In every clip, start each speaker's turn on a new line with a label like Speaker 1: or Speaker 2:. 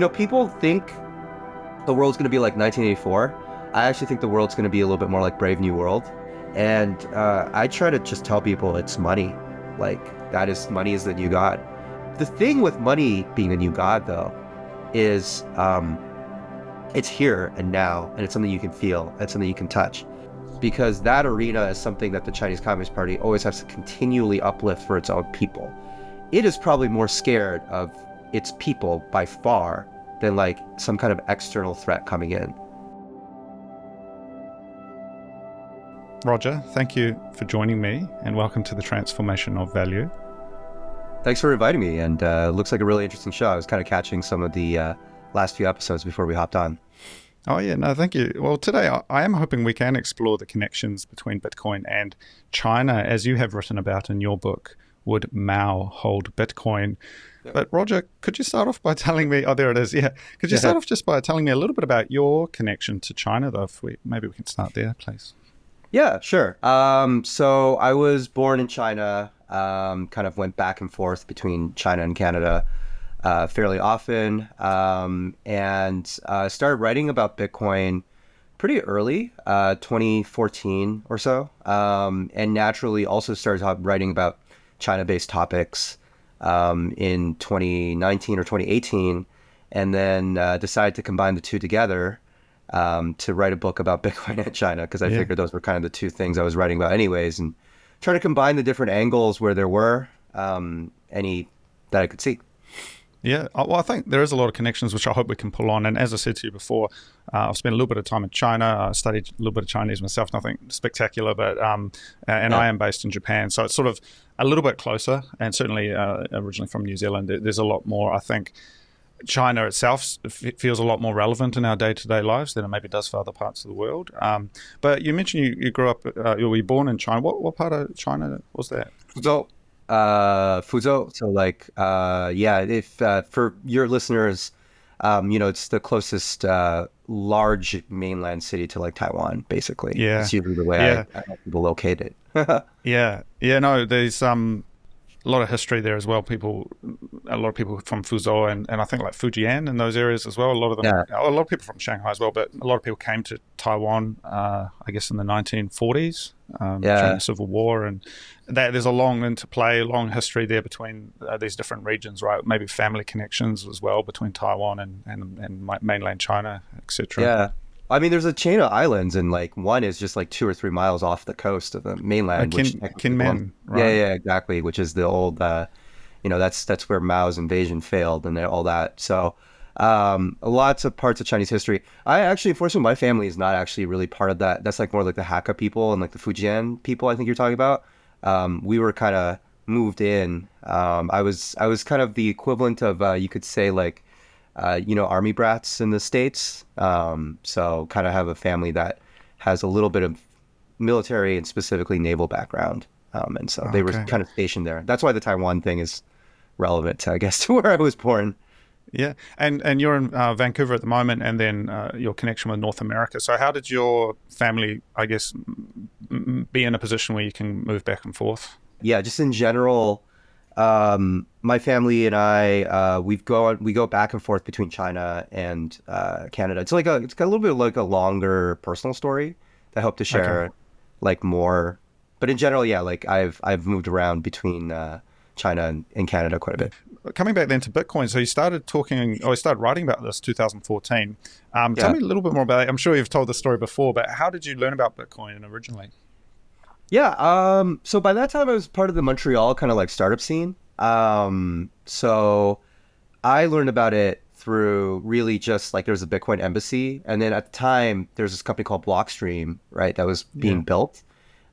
Speaker 1: People think the world's going to be like 1984. I actually think the world's going to be a little bit more like Brave New World. And I try to just tell people it's money. Like, money is the new God. The thing with money being the new God, though, is it's here and now, and it's something you can feel, it's something you can touch. Because that arena is something that the Chinese Communist Party always has to continually uplift for its own people. It is probably more scared of its people by far than like some kind of external threat coming in.
Speaker 2: Roger, thank you for joining me, and welcome to the Transformation of Value.
Speaker 1: Thanks for inviting me, and looks like a really interesting show. I was kind of catching some of the last few episodes before we hopped on.
Speaker 2: Oh yeah, no, thank you. Well, today I am hoping we can explore the connections between Bitcoin and China, as you have written about in your book, Would Mao Hold Bitcoin? Yep. But Roger, could you start off by telling me, there it is, yeah. Could you start off just by telling me a little bit about your connection to China, though? Maybe we can start there, please.
Speaker 1: Yeah, sure. So I was born in China, kind of went back and forth between China and Canada fairly often, and started writing about Bitcoin pretty early, 2014 or so, and naturally also started writing about China-based topics in 2019 or 2018, and then decided to combine the two together to write a book about Bitcoin and China, because I figured those were kind of the two things I was writing about anyways, and try to combine the different angles where there were any that I could see.
Speaker 2: Yeah, well, I think there is a lot of connections which I hope we can pull on. And as I said to you before, I've spent a little bit of time in China. I studied a little bit of Chinese myself, nothing spectacular, but I am based in Japan. So it's sort of a little bit closer, and certainly originally from New Zealand, there's a lot more. I think China itself feels a lot more relevant in our day-to-day lives than it maybe does for other parts of the world. But you mentioned you grew up, you were born in China. What part of China was that?
Speaker 1: Fuzhou. So like, if for your listeners, it's the closest large mainland city to like Taiwan, basically.
Speaker 2: Yeah.
Speaker 1: It's usually the way I help people locate it.
Speaker 2: No, there's a lot of history there as well. A lot of people from Fuzhou and I think like Fujian and those areas as well. A lot of them, a lot of people from Shanghai as well, but a lot of people came to Taiwan, I guess in the 1940s, during the Civil War, and there's a long long history there between these different regions, right? Maybe family connections as well between Taiwan and mainland China, etc.
Speaker 1: Yeah. I mean, there's a chain of islands, and like one is just like 2 or 3 miles off the coast of the mainland.
Speaker 2: Kinmen, right?
Speaker 1: Yeah, exactly. Which is the old, that's where Mao's invasion failed and all that. So, lots of parts of Chinese history. Unfortunately, my family is not actually really part of that. That's like more like the Hakka people and like the Fujian people, I think you're talking about. We were kind of moved in. I was kind of the equivalent of, you could say like, army brats in the States. So kind of have a family that has a little bit of military and specifically naval background. And so they were kind of stationed there. That's why the Taiwan thing is relevant, I guess, to where I was born.
Speaker 2: Yeah. And you're in Vancouver at the moment, and then your connection with North America. So how did your family, I guess, be in a position where you can move back and forth?
Speaker 1: Yeah, just in general, my family and I, we go back and forth between China and Canada. It's got a little bit like a longer personal story that I hope to share, like more. But in general, like I've moved around between China and Canada quite a bit.
Speaker 2: Coming back then to Bitcoin, so you started writing about this 2014. Tell me a little bit more about it. I'm sure you've told the story before, but how did you learn about Bitcoin originally?
Speaker 1: Yeah, so by that time I was part of the Montreal kind of like startup scene. So I learned about it through really just like there was a Bitcoin embassy, and then at the time there's this company called Blockstream, right, that was being built.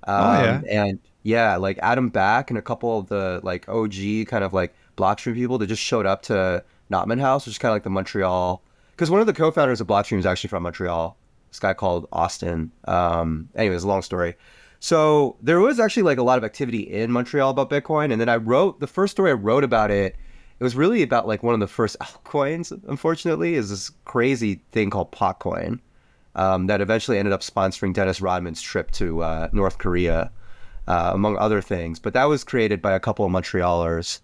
Speaker 1: And like Adam Back and a couple of the like OG kind of like Blockstream people that just showed up to Notman House, which is kind of like the Montreal, because one of the co-founders of Blockstream is actually from Montreal, this guy called Austin. Anyways, long story. So there was actually like a lot of activity in Montreal about Bitcoin. And then the first story I wrote about it, it was really about like one of the first altcoins, unfortunately, is this crazy thing called Potcoin that eventually ended up sponsoring Dennis Rodman's trip to North Korea, among other things. But that was created by a couple of Montrealers.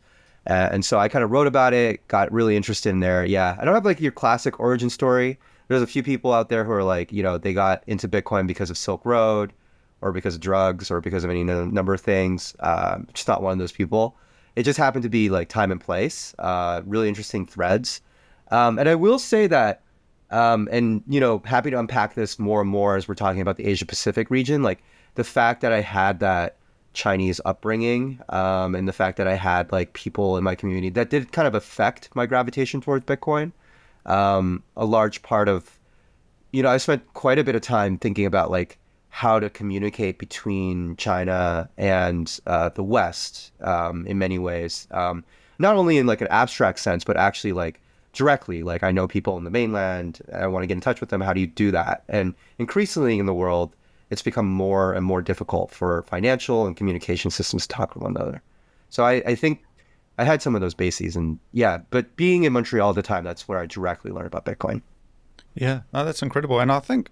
Speaker 1: And so I kind of wrote about it, got really interested in there. Yeah, I don't have like your classic origin story. There's a few people out there who are like, they got into Bitcoin because of Silk Road or because of drugs or because of any number of things. Just not one of those people. It just happened to be like time and place, really interesting threads. And I will say that, and, happy to unpack this more and more as we're talking about the Asia Pacific region, like the fact that I had that Chinese upbringing, and the fact that I had like people in my community that did kind of affect my gravitation towards Bitcoin. A large part of, I spent quite a bit of time thinking about like how to communicate between China and the West, in many ways. Not only in like an abstract sense, but actually like directly. Like I know people in the mainland, I want to get in touch with them. How do you do that? And increasingly in the world, it's become more and more difficult for financial and communication systems to talk with one another. So I think I had some of those bases, and yeah, but being in Montreal at the time, that's where I directly learned about Bitcoin.
Speaker 2: Yeah, no, that's incredible. And I think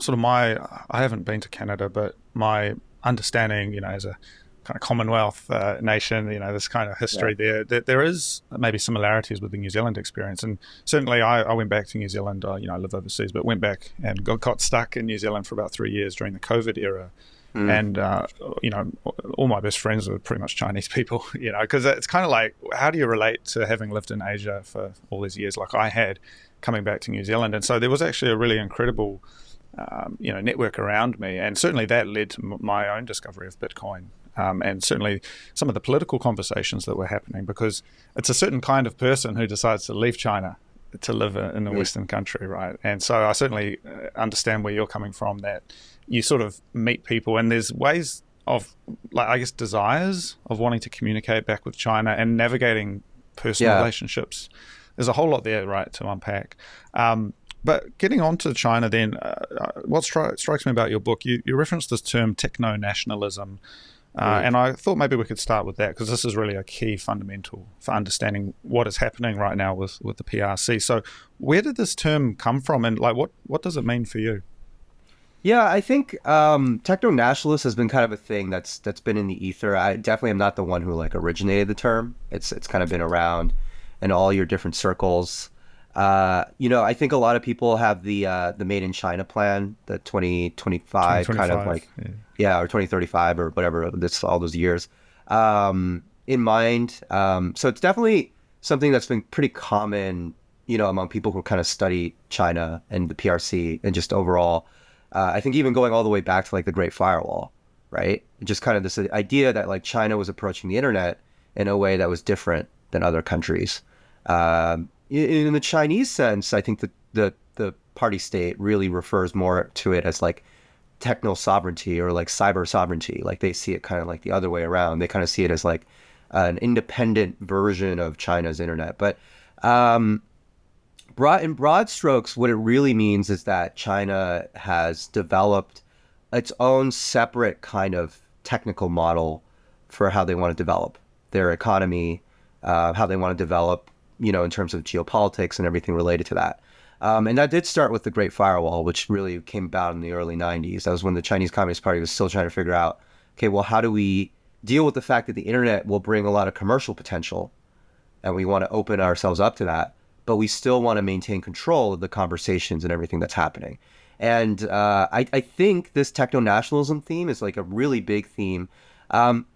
Speaker 2: sort of I haven't been to Canada, but my understanding, as a kind of Commonwealth nation, this kind of history there is maybe similarities with the New Zealand experience. And certainly I went back to New Zealand, I live overseas, but went back and got stuck in New Zealand for about 3 years during the COVID era. And, all my best friends were pretty much Chinese people, because it's kind of like, how do you relate to having lived in Asia for all these years like I had, coming back to New Zealand? And so there was actually a really incredible network around me, and certainly that led to my own discovery of Bitcoin, and certainly some of the political conversations that were happening, because it's a certain kind of person who decides to leave China to live in a Western country, right? And so I certainly understand where you're coming from, that you sort of meet people and there's ways of, like, I guess, desires of wanting to communicate back with China and navigating personal relationships. There's a whole lot there, right, to unpack. But getting on to China then, what strikes me about your book, you referenced this term techno-nationalism, and I thought maybe we could start with that, because this is really a key fundamental for understanding what is happening right now with the PRC. So where did this term come from, and like what does it mean for you?
Speaker 1: Yeah, I think techno-nationalist has been kind of a thing that's been in the ether. I definitely am not the one who like originated the term. It's kind of been around in all your different circles. I think a lot of people have the Made in China plan, the 2025 kind of like, or 2035 or whatever, this all those years, in mind. So it's definitely something that's been pretty common, among people who kind of study China and the PRC and just overall. I think even going all the way back to like the Great Firewall, right? Just kind of this idea that like China was approaching the internet in a way that was different than other countries. In the Chinese sense, I think the party state really refers more to it as like techno sovereignty or like cyber sovereignty. Like they see it kind of like the other way around. They kind of see it as like an independent version of China's internet. But in broad strokes, what it really means is that China has developed its own separate kind of technical model for how they want to develop their economy, how they want to develop, in terms of geopolitics and everything related to that. And that did start with the Great Firewall, which really came about in the early 90s. That was when the Chinese Communist Party was still trying to figure out, okay, well, how do we deal with the fact that the internet will bring a lot of commercial potential, and we want to open ourselves up to that, but we still want to maintain control of the conversations and everything that's happening. And I think this techno-nationalism theme is like a really big theme.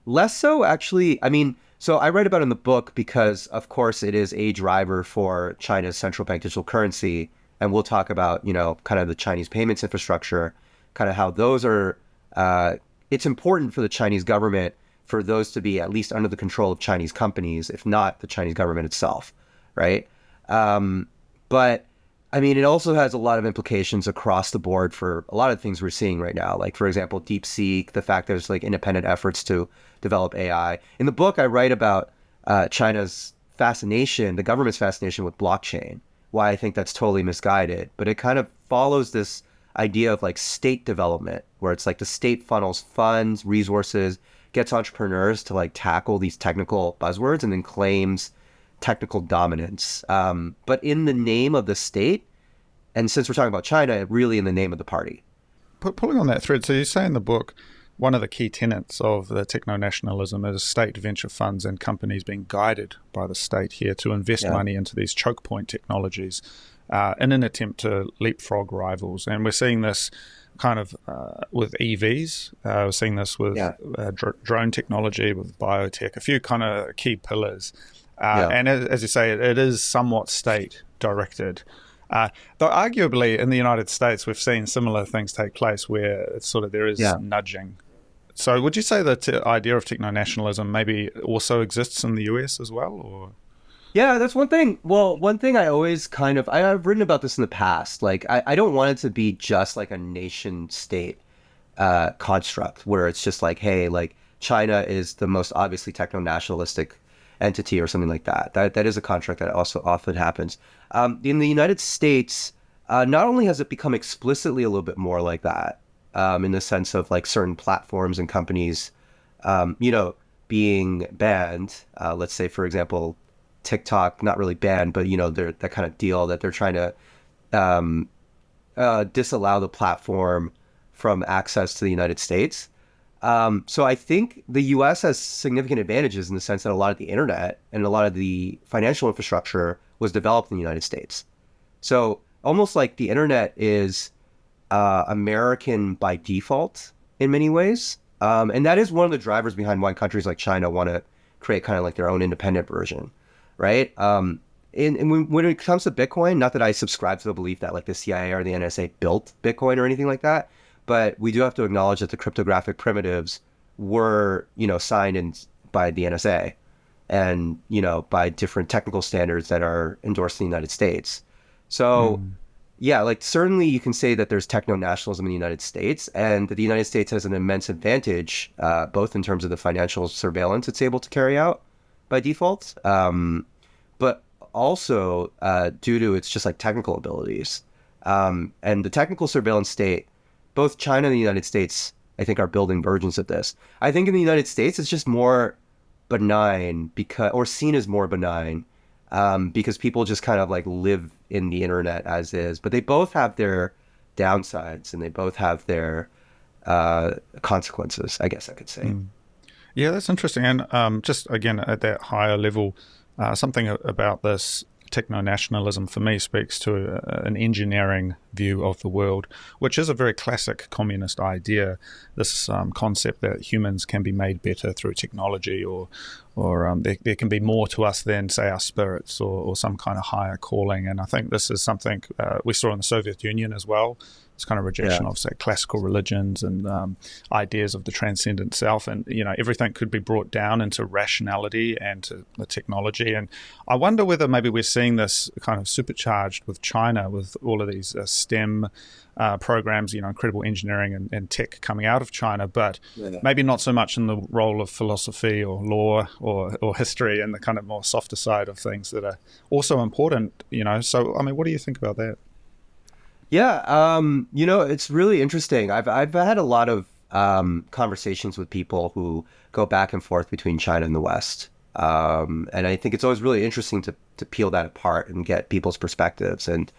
Speaker 1: Less so, actually. I mean, so I write about it in the book because, of course, it is a driver for China's central bank digital currency. And we'll talk about, kind of the Chinese payments infrastructure, kind of how those are, it's important for the Chinese government for those to be at least under the control of Chinese companies, if not the Chinese government itself, right? But I mean, it also has a lot of implications across the board for a lot of things we're seeing right now. Like, for example, DeepSeek, the fact there's like independent efforts to develop AI. In the book, I write about China's fascination, the government's fascination with blockchain, why I think that's totally misguided. But it kind of follows this idea of like state development, where it's like the state funnels funds, resources, gets entrepreneurs to like tackle these technical buzzwords and then claims technical dominance, but in the name of the state. And since we're talking about China, really in the name of the party.
Speaker 2: Pulling on that thread, so you say in the book, one of the key tenets of the techno-nationalism is state venture funds and companies being guided by the state here to invest
Speaker 1: Yeah,
Speaker 2: money into these choke point technologies in an attempt to leapfrog rivals. And we're seeing this kind of with EVs. We're seeing this with
Speaker 1: yeah,
Speaker 2: drone technology, with biotech, a few kind of key pillars.
Speaker 1: yeah.
Speaker 2: And as you say, it is somewhat state directed. Though arguably in the United States, we've seen similar things take place where it's sort of there is
Speaker 1: Yeah.
Speaker 2: nudging. So would you say that the idea of techno-nationalism maybe also exists in the US as well? Or
Speaker 1: Yeah, that's one thing. Well, one thing I always I've written about this in the past. Like, I don't want it to be just like a nation state construct where it's just like, hey, like China is the most obviously techno nationalistic entity or something like that. That is a construct that also often happens. In the United States, not only has it become explicitly a little bit more like that, in the sense of like certain platforms and companies, you know, being banned. Let's say, for example, TikTok, not really banned, but you know, they're that kind of deal that they're trying to um, disallow the platform from access to the United States. So I think the U.S. has significant advantages in the sense that a lot of the internet and a lot of the financial infrastructure was developed in the United States. So almost like the internet is American by default in many ways. And that is one of the drivers behind why countries like China want to create kind of like their own independent version, right? And when it comes to Bitcoin, not that I subscribe to the belief that like the CIA or the NSA built Bitcoin or anything like that, but we do have to acknowledge that the cryptographic primitives were, you know, signed in by the NSA and, you know, by different technical standards that are endorsed in the United States. So yeah, like certainly you can say that there's techno nationalism in the United States, and that the United States has an immense advantage, both in terms of the financial surveillance it's able to carry out by default, but also due to its just like technical abilities. And the technical surveillance state, both China and the United States, I think, are building versions of this. I think in the United States, it's just more benign because, or seen as more benign, because people just kind of like live in the internet as is. But they both have their downsides and they both have their consequences, I guess I could say.
Speaker 2: yeah, that's interesting. And just again at that higher level, something about this techno nationalism for me speaks to an engineering view of the world, which is a very classic communist idea. This concept that humans can be made better through technology, or there can be more to us than, say, our spirits or some kind of higher calling. And I think this is something we saw in the Soviet Union as well. It's kind of rejection
Speaker 1: Yeah.
Speaker 2: of, say, classical religions and ideas of the transcendent self, and you know everything could be brought down into rationality and to the technology. And I wonder whether maybe we're seeing this kind of supercharged with China, with all of these STEM programs, you know, incredible engineering and tech coming out of China, but
Speaker 1: Yeah.
Speaker 2: maybe not so much in the role of philosophy or law or history and the kind of more softer side of things that are also important. You know, so I mean, what do you think about that?
Speaker 1: Yeah, you know, it's really interesting. I've had a lot of conversations with people who go back and forth between China and the West, and I think it's always really interesting to peel that apart and get people's perspectives. And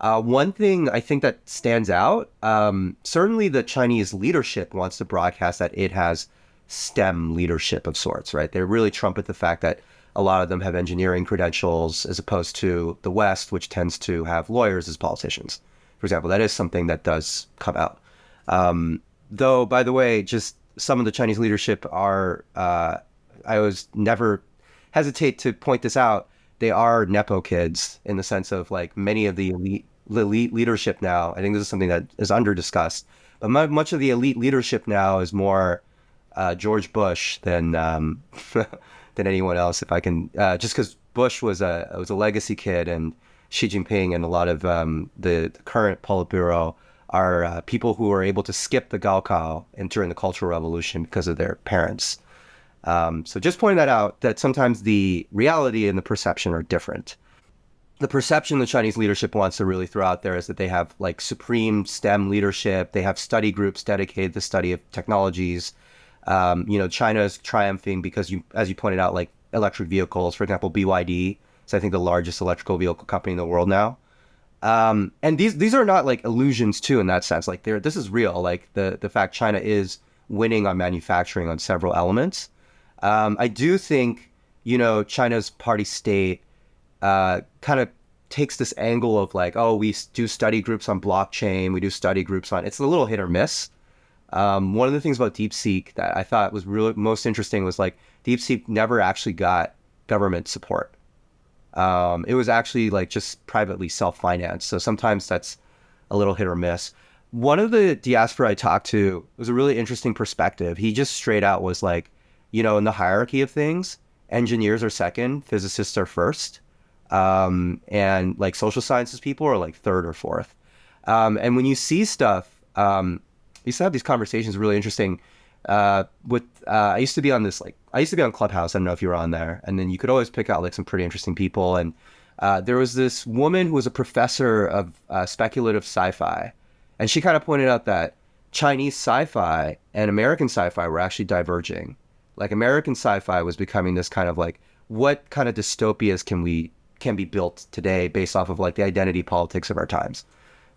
Speaker 1: one thing I think that stands out, certainly the Chinese leadership wants to broadcast that it has STEM leadership of sorts, right? They really trumpet the fact that a lot of them have engineering credentials as opposed to the West, which tends to have lawyers as politicians. For example, that is something that does come out. Though, by the way, just some of the Chinese leadership are, I always never hesitate to point this out, they are Nepo kids in the sense of like many of the elite leadership now. I think this is something that is under discussed, but much of the elite leadership now is more George Bush than than anyone else. If I can, just because Bush was a legacy kid, and Xi Jinping and a lot of the current Politburo are people who are able to skip the Gaokao and during the Cultural Revolution because of their parents. So just pointing that out, that sometimes the reality and the perception are different. The perception the Chinese leadership wants to really throw out there is that they have like supreme STEM leadership. They have study groups dedicated to the study of technologies. You know, China is triumphing because as you pointed out, like electric vehicles, for example, BYD. It's, I think, the largest electrical vehicle company in the world now. And these are not like illusions too, in that sense. Like this is real. Like the fact China is winning on manufacturing on several elements. I do think, China's party state kind of takes this angle of like, oh, we do study groups on blockchain, we do study groups on, it's a little hit or miss. One of the things about DeepSeek that I thought was really most interesting was like DeepSeek never actually got government support. It was actually like just privately self-financed. So sometimes that's a little hit or miss. One of the diaspora I talked to was a really interesting perspective. He just straight out was like, in the hierarchy of things, engineers are second, physicists are first. And like social sciences people are like third or fourth. And when you see stuff, you used to have these conversations really interesting. I used to be on Clubhouse. I don't know if you were on there, and then you could always pick out like some pretty interesting people. And there was this woman who was a professor of speculative sci-fi, and she kind of pointed out that Chinese sci-fi and American sci-fi were actually diverging. Like American sci-fi was becoming this kind of like, what kind of dystopias can be built today based off of like the identity politics of our times,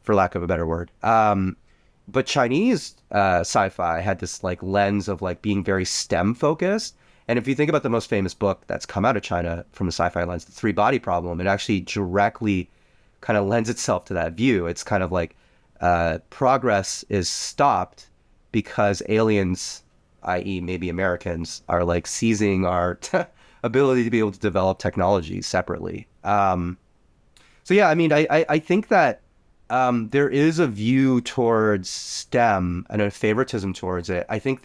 Speaker 1: for lack of a better word. But Chinese sci-fi had this like lens of like being very STEM focused. And if you think about the most famous book that's come out of China from a sci-fi lens, The Three-Body Problem, it actually directly kind of lends itself to that view. It's kind of like progress is stopped because aliens, i.e. maybe Americans, are like seizing our ability to be able to develop technology separately. So yeah, I mean, I think that there is a view towards STEM and a favoritism towards it. I think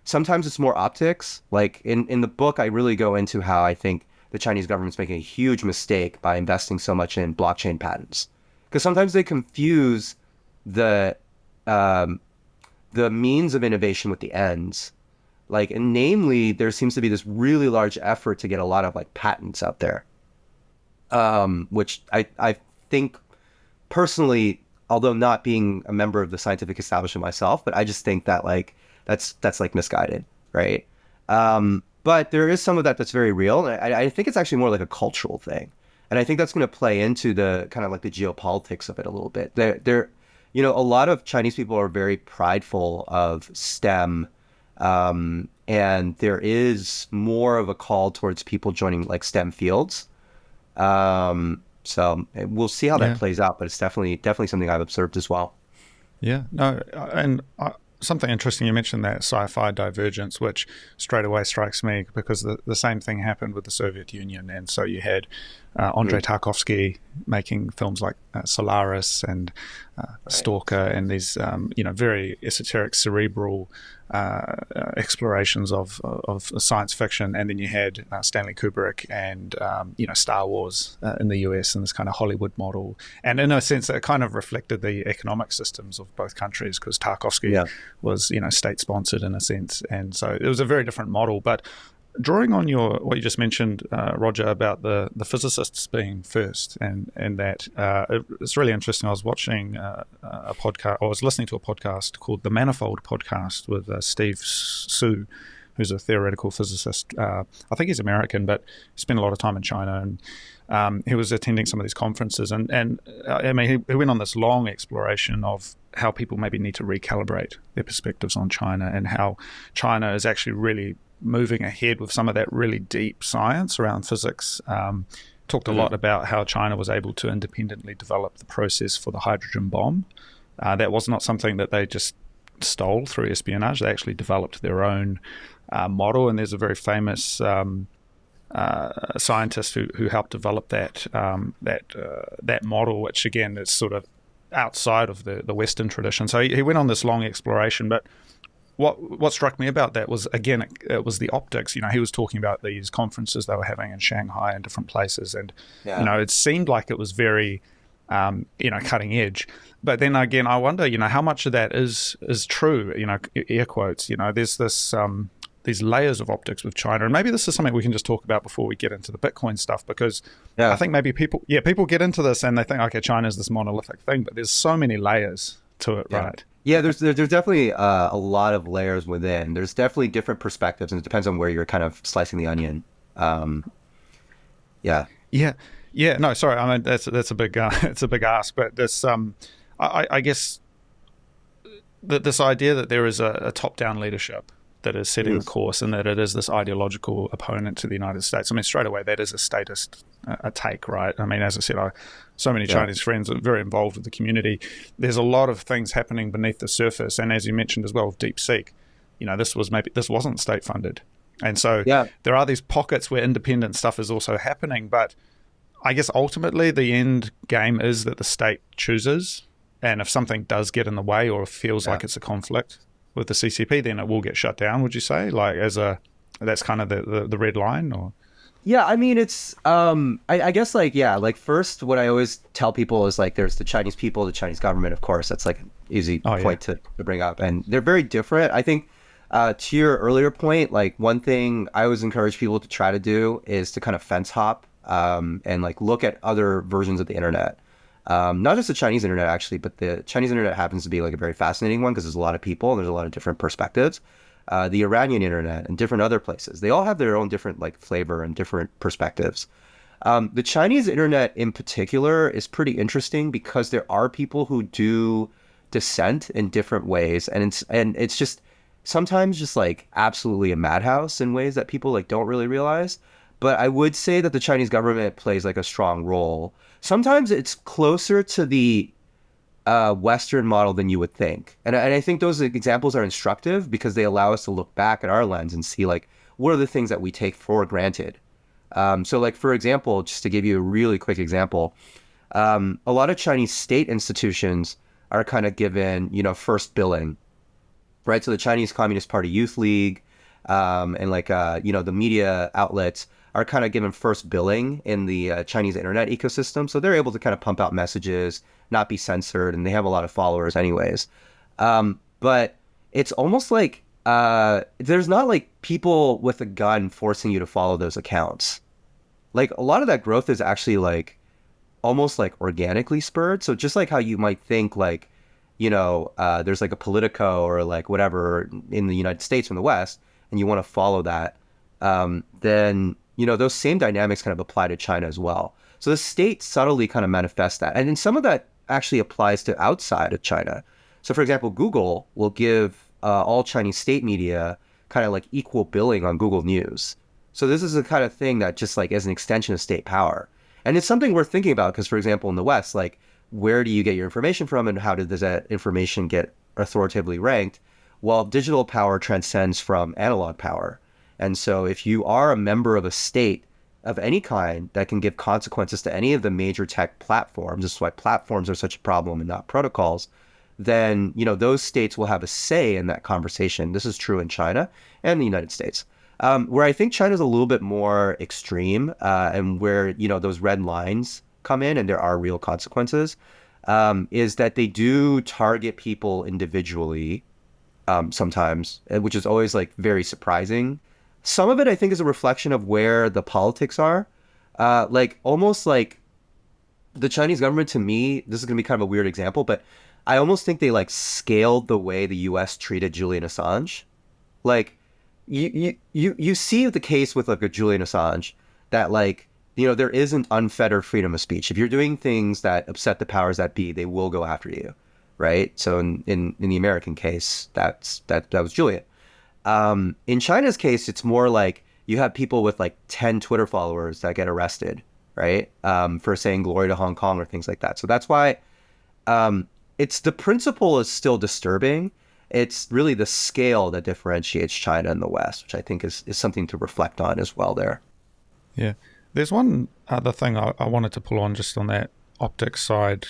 Speaker 1: sometimes it's more optics. Like in the book, I really go into how I think the Chinese government's making a huge mistake by investing so much in blockchain patents. Because sometimes they confuse the means of innovation with the ends. Like, and namely, there seems to be this really large effort to get a lot of like patents out there, which I think personally, although not being a member of the scientific establishment myself, but I just think that like that's like misguided, right? But there is some of that that's very real. And I think it's actually more like a cultural thing, and I think that's going to play into the kind of like the geopolitics of it a little bit. A lot of Chinese people are very prideful of STEM. And there is more of a call towards people joining like STEM fields. So we'll see how that plays out, but it's definitely something I've observed as well.
Speaker 2: Yeah, no, and something interesting, you mentioned that sci-fi divergence, which straight away strikes me because the same thing happened with the Soviet Union. And so you had Andrei Tarkovsky making films like Solaris and Stalker and these, very esoteric, cerebral explorations of science fiction. And then you had Stanley Kubrick and, Star Wars in the US and this kind of Hollywood model. And in a sense, it kind of reflected the economic systems of both countries because Tarkovsky was, state-sponsored in a sense. And so it was a very different model. But drawing on what you just mentioned, Roger, about the physicists being first, and that it's really interesting. I was watching a podcast, I was listening to a podcast called the Manifold Podcast with Steve Su, who's a theoretical physicist. I think he's American, but spent a lot of time in China, and he was attending some of these conferences. And I mean, he went on this long exploration of how people maybe need to recalibrate their perspectives on China and how China is actually really moving ahead with some of that really deep science around physics. Talked a lot about how China was able to independently develop the process for the hydrogen bomb. That was not something that they just stole through espionage. They actually developed their own model, and there's a very famous scientist who helped develop that model, which again is sort of outside of the Western tradition. So he went on this long exploration, but what struck me about that was, again, it was the optics. He was talking about these conferences they were having in Shanghai and different places, and it seemed like it was very cutting edge. But then again, I wonder, how much of that is true, air quotes. There's this these layers of optics with China, and maybe this is something we can just talk about before we get into the Bitcoin stuff, because I think maybe people get into this and they think, okay, China's this monolithic thing, but there's so many layers to it, right?
Speaker 1: Yeah, there's definitely a lot of layers within. There's definitely different perspectives, and it depends on where you're kind of slicing the onion.
Speaker 2: Yeah. No, sorry. I mean, that's a big it's a big ask, but this I guess this idea that there is a top-down leadership that is setting the
Speaker 1: Yes.
Speaker 2: course, and that it is this ideological opponent to the United States. I mean, straight away, that is a statist take, right? I mean, as I said, so many
Speaker 1: Yeah.
Speaker 2: Chinese friends are very involved with the community. There's a lot of things happening beneath the surface, and as you mentioned as well, with DeepSeek, this wasn't state funded, and so
Speaker 1: Yeah.
Speaker 2: there are these pockets where independent stuff is also happening. But I guess ultimately, the end game is that the state chooses, and if something does get in the way or feels
Speaker 1: Yeah.
Speaker 2: like it's a conflict with the CCP, then it will get shut down. Would you say, that's kind of the red line, or?
Speaker 1: Yeah, I mean, it's I guess like, yeah, like first what I always tell people is like there's the Chinese people, the Chinese government, of course. That's like an easy
Speaker 2: Oh,
Speaker 1: point to bring up, and they're very different. I think to your earlier point, like one thing I always encourage people to try to do is to kind of fence hop and like look at other versions of the internet. Not just the Chinese internet actually, but the Chinese internet happens to be like a very fascinating one because there's a lot of people and there's a lot of different perspectives. The Iranian internet and different other places, they all have their own different like flavor and different perspectives. The Chinese internet in particular is pretty interesting because there are people who do dissent in different ways, and it's just sometimes just like absolutely a madhouse in ways that people like don't really realize. But I would say that the Chinese government plays like a strong role. Sometimes it's closer to the Western model than you would think. And I think those examples are instructive because they allow us to look back at our lens and see like, what are the things that we take for granted? So like, for example, just to give you a really quick example, a lot of Chinese state institutions are kind of given, first billing, right? So the Chinese Communist Party Youth League, and like, the media outlets are kind of given first billing in the Chinese internet ecosystem. So they're able to kind of pump out messages, not be censored, and they have a lot of followers anyways. But it's almost like there's not like people with a gun forcing you to follow those accounts. Like a lot of that growth is actually like almost like organically spurred. So just like how you might think like, there's like a Politico or like whatever in the United States or in the West, and you want to follow that, then those same dynamics kind of apply to China as well. So the state subtly kind of manifests that. And then some of that actually applies to outside of China. So for example, Google will give all Chinese state media kind of like equal billing on Google News. So this is the kind of thing that just like is an extension of state power. And it's something worth thinking about because, for example, in the West, like where do you get your information from and how does that information get authoritatively ranked? Well, digital power transcends from analog power. And so if you are a member of a state of any kind that can give consequences to any of the major tech platforms, this is why platforms are such a problem and not protocols, then, those states will have a say in that conversation. This is true in China and the United States. Where I think China's a little bit more extreme, and where, those red lines come in and there are real consequences, is that they do target people individually, sometimes, which is always like very surprising. Some of it, I think, is a reflection of where the politics are. Like almost like the Chinese government, to me, this is going to be kind of a weird example, but I almost think they like scaled the way the U.S. treated Julian Assange. Like you see the case with like a Julian Assange that like, there isn't unfettered freedom of speech. If you're doing things that upset the powers that be, they will go after you, right? So in the American case, that was Julian. In China's case, it's more like you have people with like 10 Twitter followers that get arrested, right? For saying glory to Hong Kong or things like that. So that's why it's the principle is still disturbing. It's really the scale that differentiates China and the West, which I think is something to reflect on as well there.
Speaker 2: Yeah. There's one other thing I wanted to pull on just on that optics side.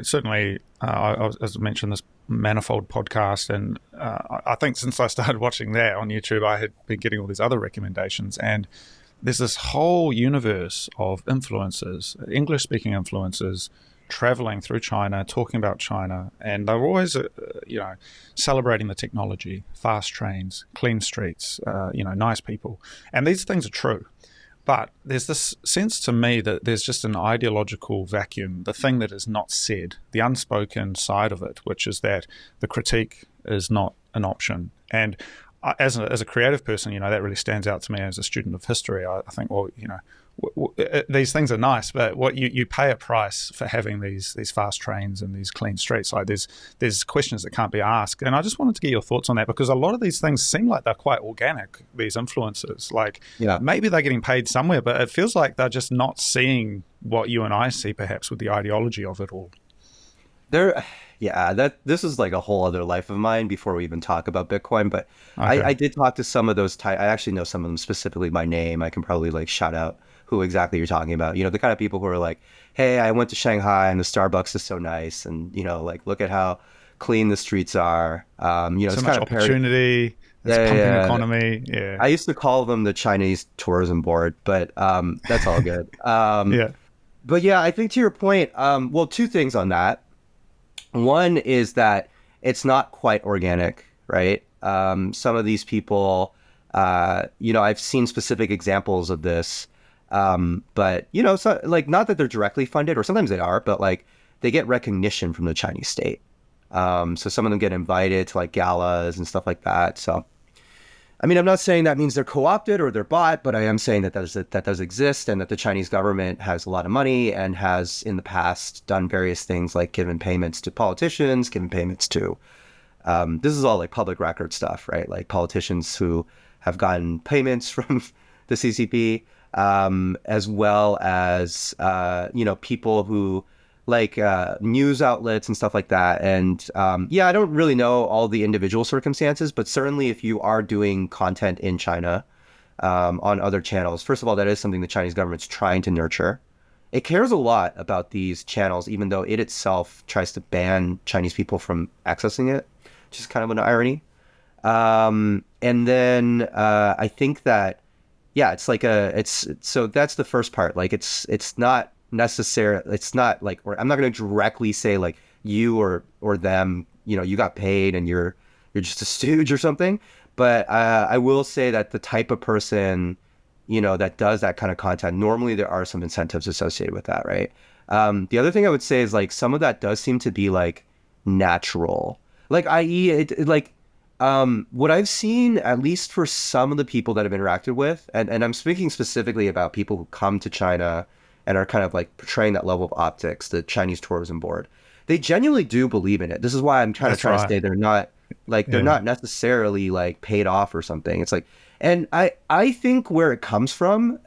Speaker 2: Certainly, as I mentioned, this Manifold podcast, and I think since I started watching that on YouTube, I had been getting all these other recommendations, and there's this whole universe of influencers, English-speaking influencers, traveling through China, talking about China, and they're always, celebrating the technology, fast trains, clean streets, nice people, and these things are true. But there's this sense to me that there's just an ideological vacuum, the thing that is not said, the unspoken side of it, which is that the critique is not an option. And as a creative person, that really stands out to me as a student of history. I think, well, these things are nice, but what you pay a price for having these fast trains and these clean streets. Like there's questions that can't be asked, and I just wanted to get your thoughts on that, because a lot of these things seem like they're quite organic. These influencers, like
Speaker 1: Yeah.
Speaker 2: maybe they're getting paid somewhere, but it feels like they're just not seeing what you and I see, perhaps with the ideology of it all.
Speaker 1: There, yeah, that this is like a whole other life of mine before we even talk about Bitcoin. But
Speaker 2: Okay,
Speaker 1: I did talk to some of those. I actually know some of them specifically by name. I can probably like shout out who exactly you're talking about. You know, the kind of people who are like, "Hey, I went to Shanghai and the Starbucks is so nice, and you know, like look at how clean the streets are." You know,
Speaker 2: so
Speaker 1: it's
Speaker 2: much
Speaker 1: kind of parody.
Speaker 2: opportunity. It's
Speaker 1: Yeah, yeah,
Speaker 2: pumping the
Speaker 1: yeah.
Speaker 2: economy. Yeah,
Speaker 1: I used to call them the Chinese tourism board, but that's all good.
Speaker 2: yeah,
Speaker 1: But yeah, I think to your point, well, two things on that. One is that it's not quite organic, right? Some of these people, you know, I've seen specific examples of this, but you know, so like not that they're directly funded, or sometimes they are, but like they get recognition from the Chinese state. So some of them get invited to like galas and stuff like that. So I mean, I'm not saying that means they're co-opted or they're bought, but I am saying that that does exist, and that the Chinese government has a lot of money and has in the past done various things like given payments to politicians, given payments to this is all like public record stuff, right? Like politicians who have gotten payments from the CCP, as well as you know, people who like news outlets and stuff like that. And yeah, I don't really know all the individual circumstances, but certainly if you are doing content in China on other channels, first of all, that is something the Chinese government's trying to nurture. It cares a lot about these channels, even though it itself tries to ban Chinese people from accessing it, which is kind of an irony. And then I think that yeah, it's like it's so that's the first part. Like it's not necessary. It's not like, or I'm not going to directly say like you or them, you know, you got paid and you're just a stooge or something. But I will say that the type of person, you know, that does that kind of content, normally there are some incentives associated with that, right? The other thing I would say is like some of that does seem to be like natural, like i.e. Like what I've seen, at least for some of the people that I've interacted with, and I'm speaking specifically about people who come to China and are kind of like portraying that level of optics, the Chinese tourism board, they genuinely do believe in it. This is why I'm kind of
Speaker 2: that's
Speaker 1: trying to
Speaker 2: right.
Speaker 1: say they're not like they're
Speaker 2: Yeah,
Speaker 1: not necessarily like paid off or something. It's like, and I think where it comes from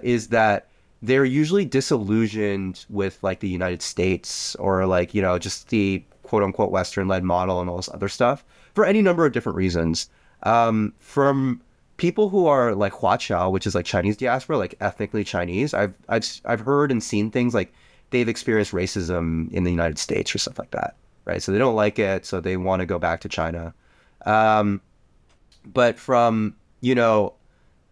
Speaker 1: is that they're usually disillusioned with like the United States, or like, you know, just the quote unquote Western led model and all this other stuff for any number of different reasons. From people who are like Huaqiao, which is like Chinese diaspora, like ethnically Chinese, I've heard and seen things like they've experienced racism in the United States or stuff like that, right? So they don't like it, so they want to go back to China. Um, but from, you know,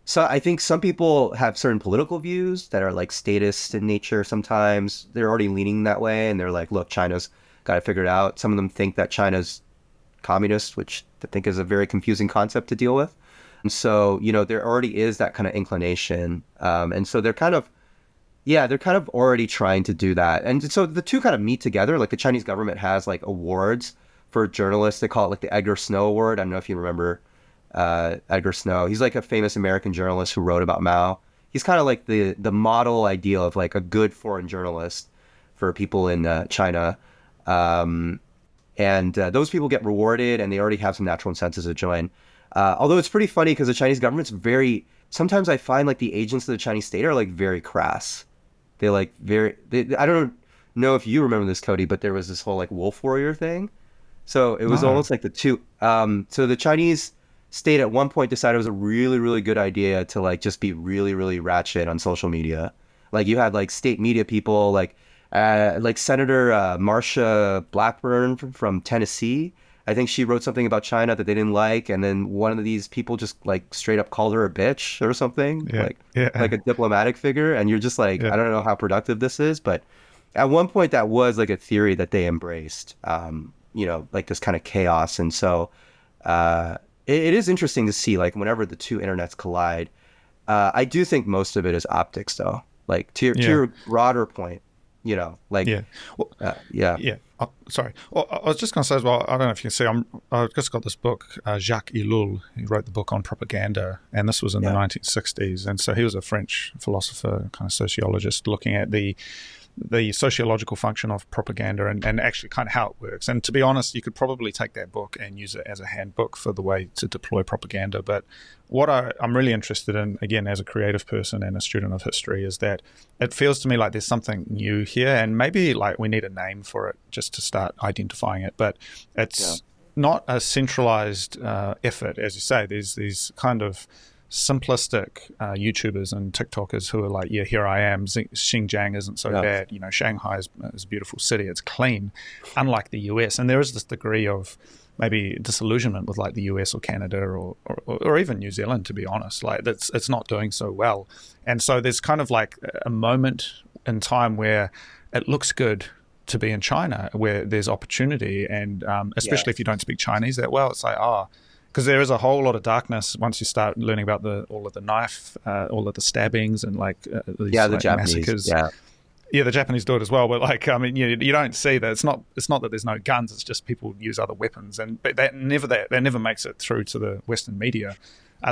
Speaker 1: so I think some people have certain political views that are like statist in nature. Sometimes they're already leaning that way, and they're like, look, China's got to figure it out. Some of them think that China's communist, which I think is a very confusing concept to deal with. And so, you know, there already is that kind of inclination. And so they're kind of, yeah, they're kind of already trying to do that. And so the two kind of meet together. Like the Chinese government has like awards for journalists. They call it like the Edgar Snow Award. I don't know if you remember Edgar Snow. He's like a famous American journalist who wrote about Mao. He's kind of like the model ideal of like a good foreign journalist for people in China. Um, and those people get rewarded, and they already have some natural incentives to join. Although it's pretty funny because the Chinese government's very. Sometimes I find like the agents of the Chinese state are like very crass. They like very. I don't know if you remember this, Cody, but there was this whole like wolf warrior thing. So it was
Speaker 2: no,
Speaker 1: almost like the two. So the Chinese state at one point decided it was a really, really good idea to like just be really, really ratchet on social media. Like you had like state media people like Senator Marsha Blackburn from Tennessee. I think she wrote something about China that they didn't like, and then one of these people just like straight up called her a bitch or something,
Speaker 2: yeah,
Speaker 1: like
Speaker 2: yeah,
Speaker 1: a diplomatic figure. And you're just like,
Speaker 2: yeah.
Speaker 1: I don't know how productive this is, but at one point that was like a theory that they embraced. You know, like this kind of chaos, and so it is interesting to see like whenever the two internets collide. I do think most of it is optics, though. Like to
Speaker 2: Yeah.
Speaker 1: your broader point.
Speaker 2: Yeah. Well,
Speaker 1: yeah.
Speaker 2: yeah. Sorry. Well, I was just going to say as well, I don't know if you can see, I've just got this book, Jacques Ellul. He wrote the book on propaganda, and this was in the 1960s. And so he was a French philosopher, kind of sociologist, looking at the sociological function of propaganda and actually kind of how it works. And to be honest, you could probably take that book and use it as a handbook for the way to deploy propaganda. But what I'm really interested in, again, as a creative person and a student of history, is that it feels to me like there's something new here, and maybe like we need a name for it just to start identifying it. But it's not a centralized effort, as you say. There's these kind of simplistic YouTubers and TikTokers who are like, yeah, here I am. Xinjiang isn't so bad. Shanghai is a beautiful city. It's clean, unlike the US. And there is this degree of maybe disillusionment with like the US or Canada or even New Zealand, to be honest. Like it's not doing so well. And so there's kind of like a moment in time where it looks good to be in China, where there's opportunity. And especially if you don't speak Chinese that well, it's like, because there is a whole lot of darkness once you start learning about all of the knife, all of the stabbings and these
Speaker 1: the Japanese
Speaker 2: massacres. Yeah, the Japanese do it as well. But you don't see that. It's not that there's no guns. It's just people use other weapons, but that never makes it through to the Western media.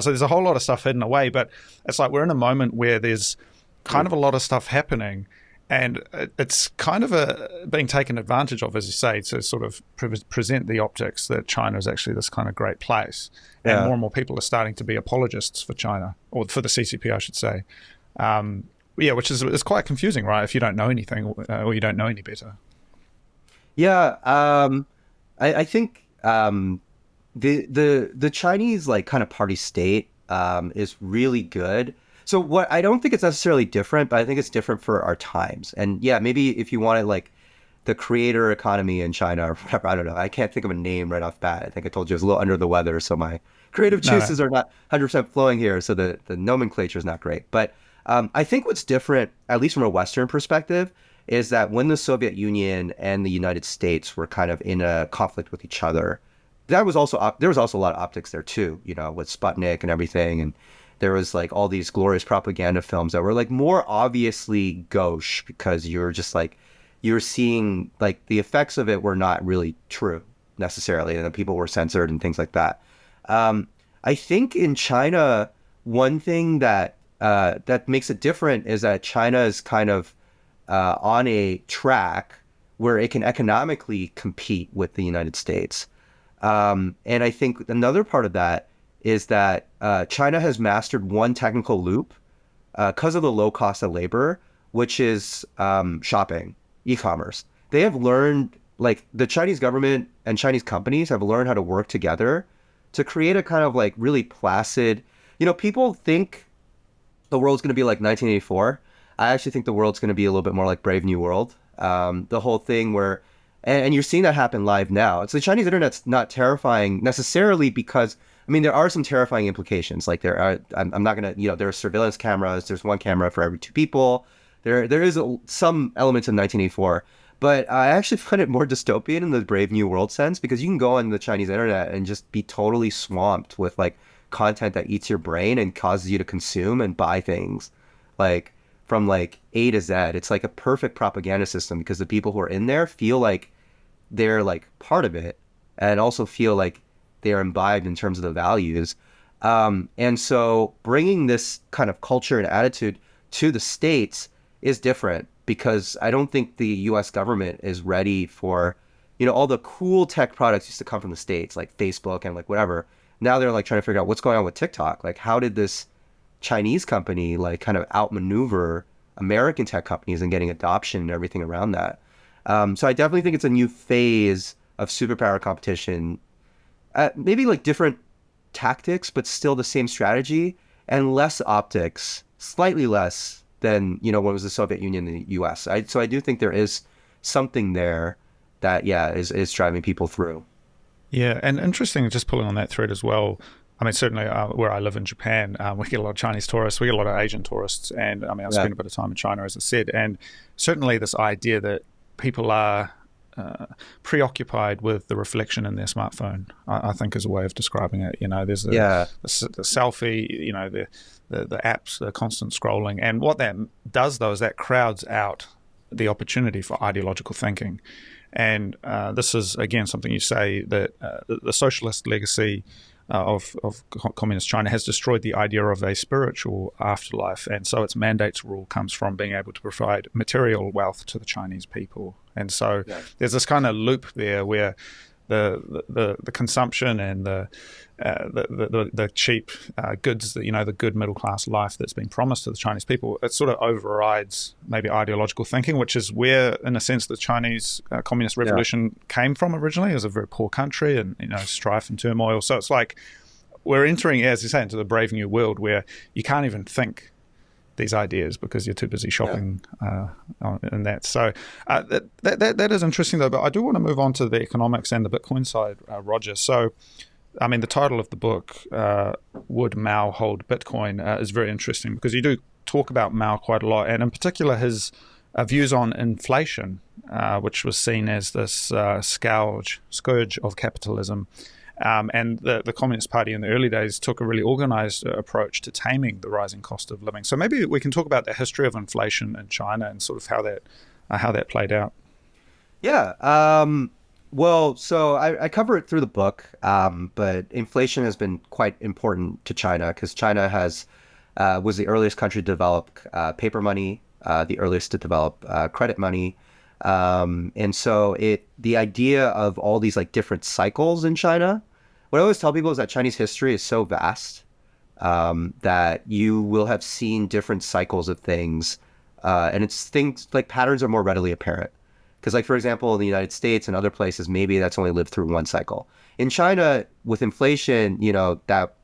Speaker 2: So there's a whole lot of stuff hidden away. But it's like we're in a moment where there's kind of a lot of stuff happening. And it's kind of being taken advantage of, as you say, to sort of present the optics that China is actually this kind of great place. And more people are starting to be apologists for China, or for the CCP, I should say. Which is quite confusing, right? If you don't know anything or you don't know any better.
Speaker 1: Yeah, I think the Chinese like kind of party state is really good. So what I don't think it's necessarily different, but I think it's different for our times. And yeah, maybe if you wanted like the creator economy in China or whatever, I don't know. I can't think of a name right off bat. I think I told you I was a little under the weather, so my creative juices are not 100% flowing here. So the nomenclature is not great. But I think what's different, at least from a Western perspective, is that when the Soviet Union and the United States were kind of in a conflict with each other, there was also a lot of optics there too, with Sputnik and everything. And there was like all these glorious propaganda films that were like more obviously gauche because you're seeing like the effects of it were not really true necessarily, and the people were censored and things like that. I think in China, one thing that makes it different is that China is kind of on a track where it can economically compete with the United States. And I think another part of that is that China has mastered one technical loop because of the low cost of labor, which is shopping, e-commerce. They have learned, like the Chinese government and Chinese companies have learned how to work together to create a kind of like really placid, people think the world's going to be like 1984. I actually think the world's going to be a little bit more like Brave New World. The whole thing where, and you're seeing that happen live now. It's the Chinese internet's not terrifying necessarily because, there are some terrifying implications. Like I'm not going to, there are surveillance cameras. There's one camera for every two people. There is some elements of 1984, but I actually find it more dystopian in the Brave New World sense because you can go on the Chinese internet and just be totally swamped with like content that eats your brain and causes you to consume and buy things like from like A to Z. It's like a perfect propaganda system because the people who are in there feel like they're like part of it and also feel like they are imbibed in terms of the values. And so bringing this kind of culture and attitude to the States is different because I don't think the US government is ready for, all the cool tech products used to come from the States, like Facebook and like whatever. Now they're like trying to figure out what's going on with TikTok. Like how did this Chinese company like kind of outmaneuver American tech companies and getting adoption and everything around that? So I definitely think it's a new phase of superpower competition. Maybe like different tactics, but still the same strategy and less optics, slightly less than, when it was the Soviet Union and the US. So I do think there is something there that, is driving people through.
Speaker 2: Yeah, and interesting, just pulling on that thread as well. Certainly where I live in Japan, we get a lot of Chinese tourists, we get a lot of Asian tourists, and I've spent a bit of time in China, as I said, and certainly this idea that people are preoccupied with the reflection in their smartphone, I think is a way of describing it. There's the selfie, the apps, the constant scrolling, and what that does though is that crowds out the opportunity for ideological thinking. And this is, again, something you say, that the socialist legacy of communist China has destroyed the idea of a spiritual afterlife. And so its mandate's rule comes from being able to provide material wealth to the Chinese people. And so there's this kind of loop there where the consumption and the cheap goods, that, the good middle class life that's been promised to the Chinese people, it sort of overrides maybe ideological thinking, which is where, in a sense, the Chinese communist revolution came from originally. It was a very poor country, and strife and turmoil. So it's like we're entering, as you say, into the brave new world where you can't even think these ideas because you're too busy shopping and that. So that is interesting, though. But I do want to move on to the economics and the Bitcoin side, Roger. So, I mean, the title of the book, Would Mao Hold Bitcoin, is very interesting because you do talk about Mao quite a lot, and in particular his views on inflation, which was seen as this scourge of capitalism. And the Communist Party in the early days took a really organized approach to taming the rising cost of living. So maybe we can talk about the history of inflation in China and sort of how that played out.
Speaker 1: Yeah. Well, so I cover it through the book, but inflation has been quite important to China because China was the earliest country to develop paper money, the earliest to develop credit money. And so the idea of all these like different cycles in China, what I always tell people is that Chinese history is so vast that you will have seen different cycles of things. And it's things like patterns are more readily apparent. Because like, for example, in the United States and other places, maybe that's only lived through one cycle. In China, with inflation, that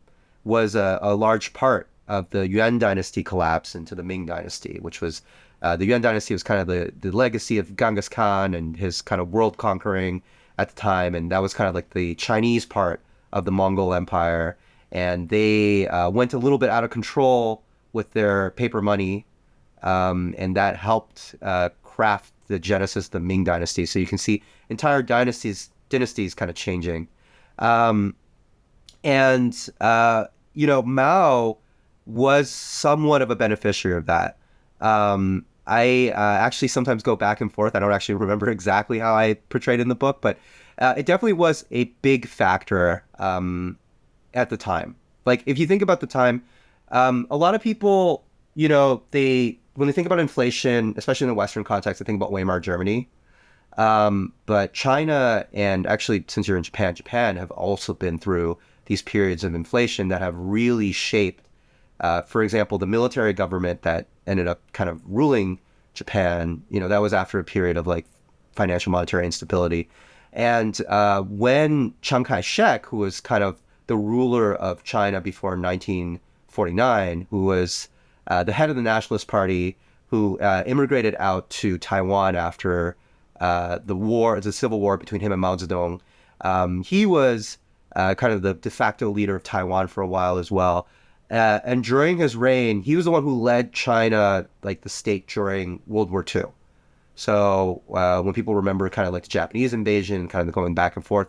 Speaker 1: was a large part of the Yuan dynasty collapse into the Ming dynasty, which was the Yuan dynasty was kind of the legacy of Genghis Khan and his kind of world conquering at the time. And that was kind of like the Chinese part of the Mongol Empire. And they went a little bit out of control with their paper money. And that helped craft the genesis of the Ming dynasty. So you can see entire dynasties kind of changing. Mao was somewhat of a beneficiary of that. I actually sometimes go back and forth. I don't actually remember exactly how I portrayed it in the book, but it definitely was a big factor at the time. Like, if you think about the time, a lot of people, when they think about inflation, especially in the Western context, they think about Weimar Germany. But China, and actually, since you're in Japan have also been through these periods of inflation that have really shaped, for example, the military government that ended up kind of ruling Japan. That was after a period of like financial monetary instability. And when Chiang Kai-shek, who was kind of the ruler of China before 1949, who was the head of the Nationalist Party, who immigrated out to Taiwan after the civil war between him and Mao Zedong. He was kind of the de facto leader of Taiwan for a while as well. And during his reign, he was the one who led China, like the state, during World War II. So when people remember kind of like the Japanese invasion, kind of going back and forth.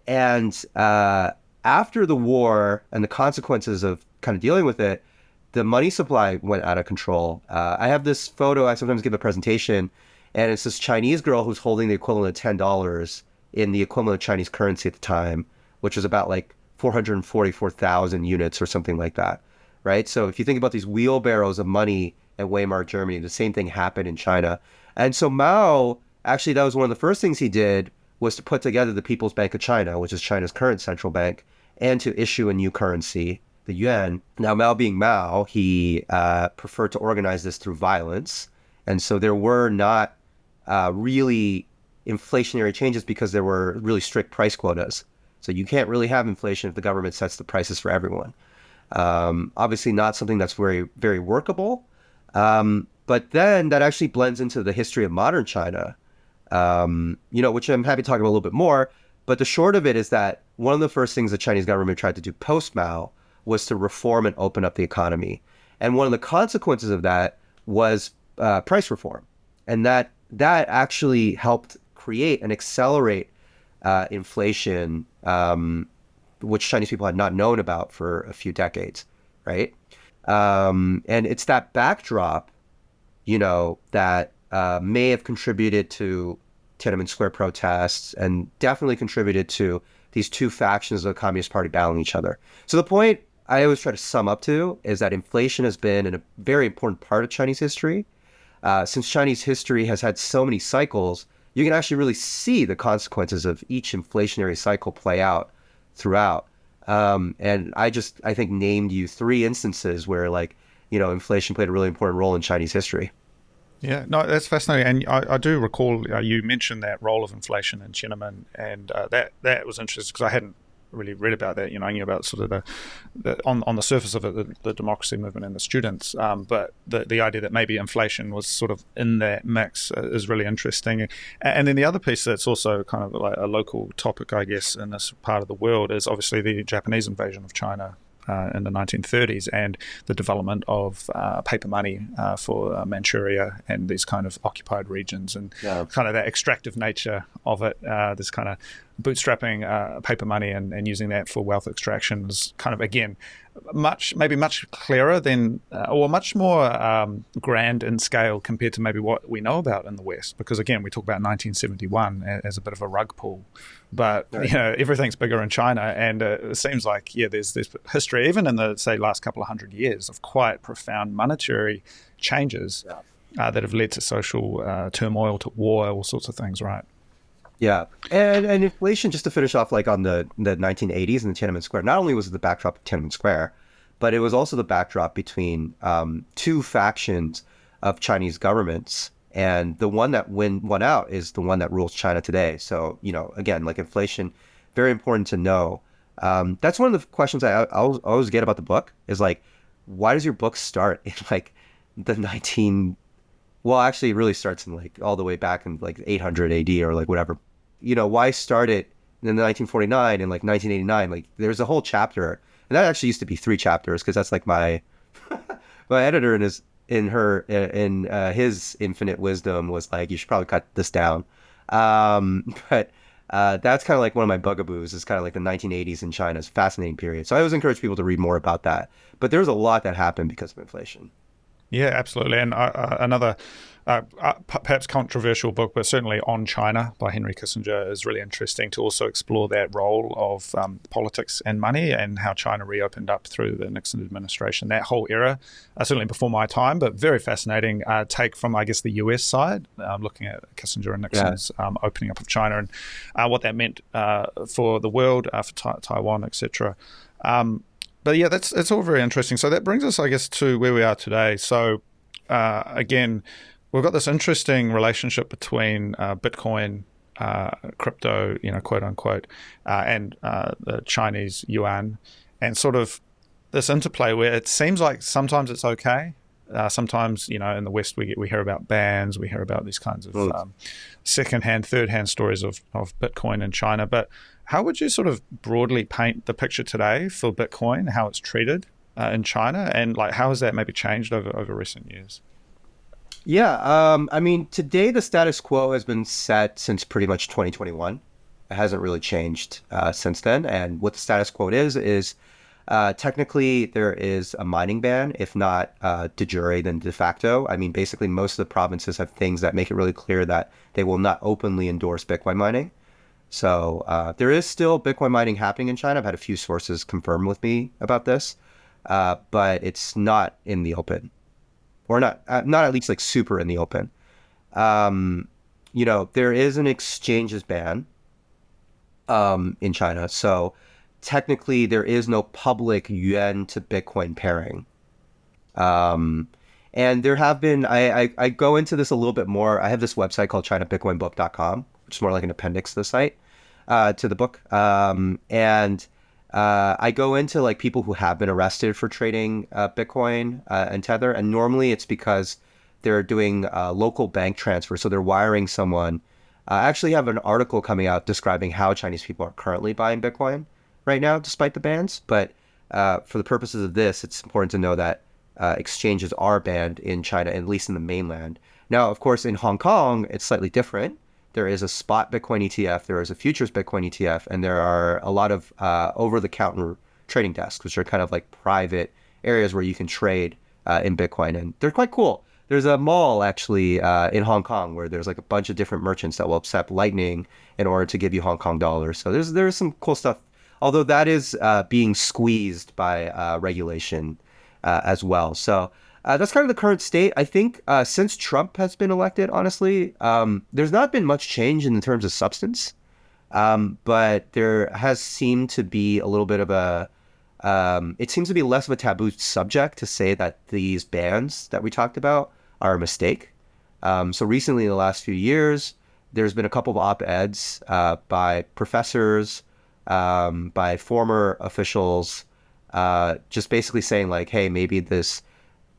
Speaker 1: And after the war and the consequences of kind of dealing with it, the money supply went out of control. I have this photo, I sometimes give a presentation, and it's this Chinese girl who's holding the equivalent of $10 in the equivalent of Chinese currency at the time, which was about like 444,000 units or something like that, right? So if you think about these wheelbarrows of money at Weimar Germany, the same thing happened in China. And so Mao, actually, that was one of the first things he did, was to put together the People's Bank of China, which is China's current central bank, and to issue a new currency, the yuan. Now, Mao being Mao, he preferred to organize this through violence. And so there were not really inflationary changes because there were really strict price quotas. So you can't really have inflation if the government sets the prices for everyone. Obviously not something that's very, very workable. But then that actually blends into the history of modern China, which I'm happy to talk about a little bit more. But the short of it is that one of the first things the Chinese government tried to do post-Mao was to reform and open up the economy. And one of the consequences of that was price reform. And that actually helped create and accelerate inflation, which Chinese people had not known about for a few decades, right? And it's that backdrop, that may have contributed to Tiananmen Square protests and definitely contributed to these two factions of the Communist Party battling each other. So the point I always try to sum up to is that inflation has been a very important part of Chinese history. Since Chinese history has had so many cycles, you can actually really see the consequences of each inflationary cycle play out throughout. And I think named you three instances where inflation played a really important role in Chinese history.
Speaker 2: Yeah, no, that's fascinating. And I do recall you mentioned that role of inflation in Tiananmen, and that was interesting because I hadn't really read about that. I knew about sort of on the surface of it, the democracy movement and the students, but the idea that maybe inflation was sort of in that mix is really interesting. And then the other piece that's also kind of like a local topic, I guess, in this part of the world is obviously the Japanese invasion of China in the 1930s and the development of paper money for Manchuria and these kind of occupied regions and kind of that extractive nature of it, this kind of bootstrapping paper money and using that for wealth extraction is kind of, again, much clearer than or much more grand in scale compared to maybe what we know about in the West, because again we talk about 1971 as a bit of a rug pull, but right. Everything's bigger in China, and it seems like there's this history even in the say last couple of 100 years of quite profound monetary changes that have led to social turmoil, to war, all sorts of things, right?
Speaker 1: Yeah, and inflation, just to finish off, like on the 1980s and the Tiananmen Square, not only was it the backdrop of Tiananmen Square, but it was also the backdrop between two factions of Chinese governments, and the one that won out is the one that rules China today. So, again, like inflation, very important to know. That's one of the questions I always get about the book is like, why does your book start in like the 19... Well, actually, it really starts in like all the way back in like 800 AD or like whatever. Why start it in 1949 and like 1989? Like there's a whole chapter, and that actually used to be 3 chapters because that's like my editor in his infinite wisdom was like, you should probably cut this down. But that's kind of like one of my bugaboos is kind of like the 1980s in China's fascinating period. So I always encourage people to read more about that. But there's a lot that happened because of inflation.
Speaker 2: Yeah, absolutely. And another perhaps controversial book, but certainly On China by Henry Kissinger is really interesting to also explore that role of politics and money and how China reopened up through the Nixon administration, that whole era, certainly before my time, but very fascinating take from, I guess, the US side, looking at Kissinger and Nixon's opening up of China and what that meant for the world, for Taiwan, etc. But yeah, it's all very interesting. So that brings us, I guess, to where we are today. So again, we've got this interesting relationship between Bitcoin, crypto, quote unquote, and the Chinese yuan, and sort of this interplay where it seems like sometimes it's okay. Sometimes, in the West, we hear about bans, we hear about these kinds of second-hand, third-hand stories of Bitcoin in China. But how would you sort of broadly paint the picture today for Bitcoin, how it's treated in China, and like how has that maybe changed over recent years?
Speaker 1: Yeah, I mean, today the status quo has been set since pretty much 2021. It hasn't really changed since then. And what the status quo is technically there is a mining ban, if not de jure, then de facto. I mean, basically most of the provinces have things that make it really clear that they will not openly endorse Bitcoin mining. So there is still Bitcoin mining happening in China. I've had a few sources confirm with me about this, but it's not in the open, or not at least like super in the open. There is an exchanges ban in China, so technically there is no public yuan to Bitcoin pairing. And there have been, I go into this a little bit more. I have this website called ChinaBitcoinBook.com, which is more like an appendix to the site, to the book. And I go into like people who have been arrested for trading Bitcoin and Tether. And normally it's because they're doing local bank transfer. So they're wiring someone. I actually have an article coming out describing how Chinese people are currently buying Bitcoin right now, despite the bans. But for the purposes of this, it's important to know that exchanges are banned in China, at least in the mainland. Now, of course, in Hong Kong, it's slightly different. There is a spot Bitcoin ETF, there is a futures Bitcoin ETF, and there are a lot of over-the-counter trading desks, which are kind of like private areas where you can trade in Bitcoin. And they're quite cool. there's a mall actually in Hong Kong where there's like a bunch of different merchants that will accept Lightning in order to give you Hong Kong dollars. So there's some cool stuff. Although that is being squeezed by regulation as well. So that's kind of the current state. I think since Trump has been elected, honestly, there's not been much change in terms of substance. But there has seemed to be a little bit of it seems to be less of a taboo subject to say that these bans that we talked about are a mistake. So recently, in the last few years, there's been a couple of op-eds by professors, by former officials, just basically saying like, hey, maybe this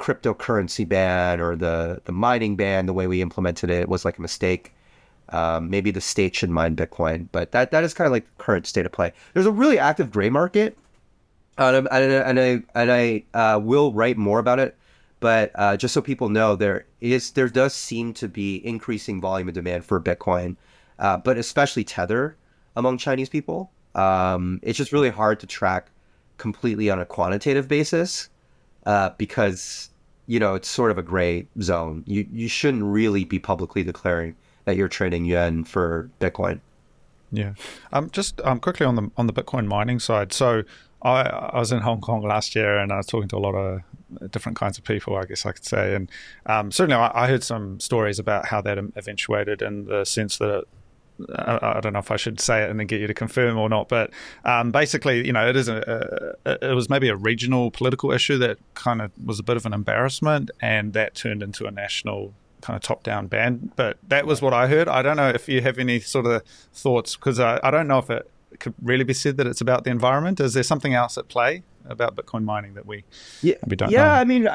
Speaker 1: cryptocurrency ban or the mining ban, the way we implemented it was like a mistake. Maybe the state should mine Bitcoin, but that is kind of like the current state of play. There's a really active gray market, and I will write more about it. But just so people know, there does seem to be increasing volume of demand for Bitcoin, but especially Tether among Chinese people. It's just really hard to track completely on a quantitative basis because it's sort of a gray zone. You shouldn't really be publicly declaring that you're trading yuan for Bitcoin.
Speaker 2: Yeah. Just quickly on the Bitcoin mining side. So I was in Hong Kong last year, and I was talking to a lot of different kinds of people, I guess I could say. And certainly I heard some stories about how that eventuated, in the sense that I don't know if I should say it and then get you to confirm or not, but basically, it is it was maybe a regional political issue that kind of was a bit of an embarrassment, and that turned into a national kind of top-down ban. But that was what I heard. I don't know if you have any sort of thoughts, because I don't know if it could really be said that it's about the environment. Is there something else at play about Bitcoin mining that we don't know?
Speaker 1: I mean,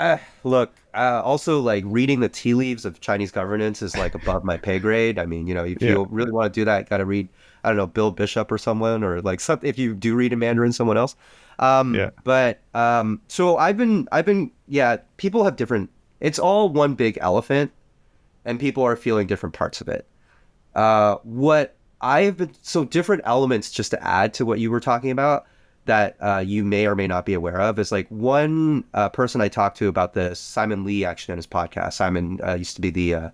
Speaker 1: look, also like reading the tea leaves of Chinese governance is like above my pay grade. I mean, if you really want to do that, got to read, I don't know, Bill Bishop or someone, or like something. If you do read in Mandarin, someone else. But so I've been, people have different. It's all one big elephant, and people are feeling different parts of it. What I've been, so different elements, just to add to what you were talking about, that you may or may not be aware of, is like one person I talked to about this, Simon Lee, actually, on his podcast. Simon used to be the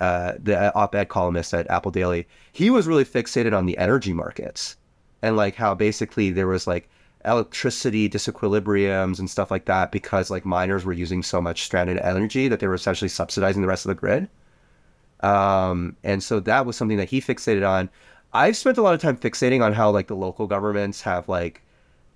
Speaker 1: op-ed columnist at Apple Daily. He was really fixated on the energy markets and like how basically there was like electricity disequilibriums and stuff like that because like miners were using so much stranded energy that they were essentially subsidizing the rest of the grid. And so that was something that he fixated on. I've spent a lot of time fixating on how like the local governments have like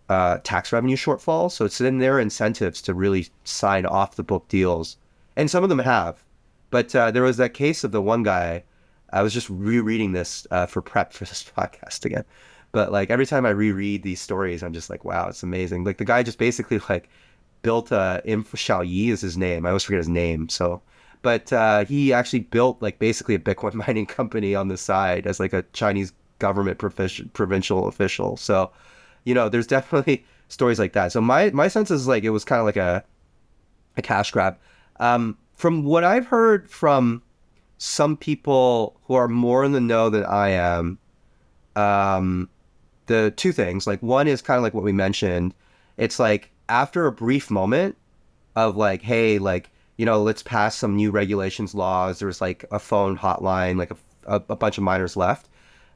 Speaker 1: tax revenue shortfalls. So it's in their incentives to really sign off the book deals. And some of them have. But there was that case of the one guy. I was just rereading this for prep for this podcast again. But like every time I reread these stories, I'm just like, wow, it's amazing. Like the guy just basically like built Xiaoyi is his name. I always forget his name. So, but he actually built like basically a Bitcoin mining company on the side as like a Chinese government provincial official. So, there's definitely stories like that. So my sense is like it was kind of like a cash grab. From what I've heard from some people who are more in the know than I am, the two things, like one is kind of like what we mentioned. It's like after a brief moment of like, hey, like, let's pass some new regulations, laws. There was like a phone hotline, like a bunch of miners left.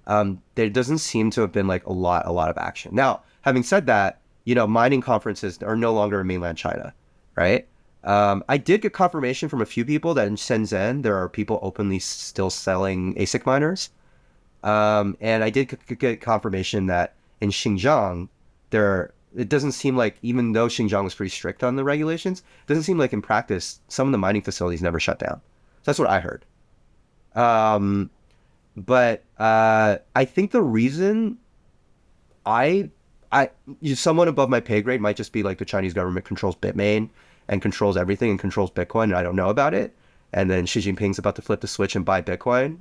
Speaker 1: There doesn't seem to have been like a lot of action. Now, having said that, mining conferences are no longer in mainland China, right? I did get confirmation from a few people that in Shenzhen, there are people openly still selling ASIC miners. And I did get confirmation that in Xinjiang, it doesn't seem like, even though Xinjiang was pretty strict on the regulations, it doesn't seem like in practice, some of the mining facilities never shut down. So that's what I heard. But I think the reason someone above my pay grade might just be like the Chinese government controls Bitmain and controls everything and controls Bitcoin, and I don't know about it. And then Xi Jinping's about to flip the switch and buy Bitcoin.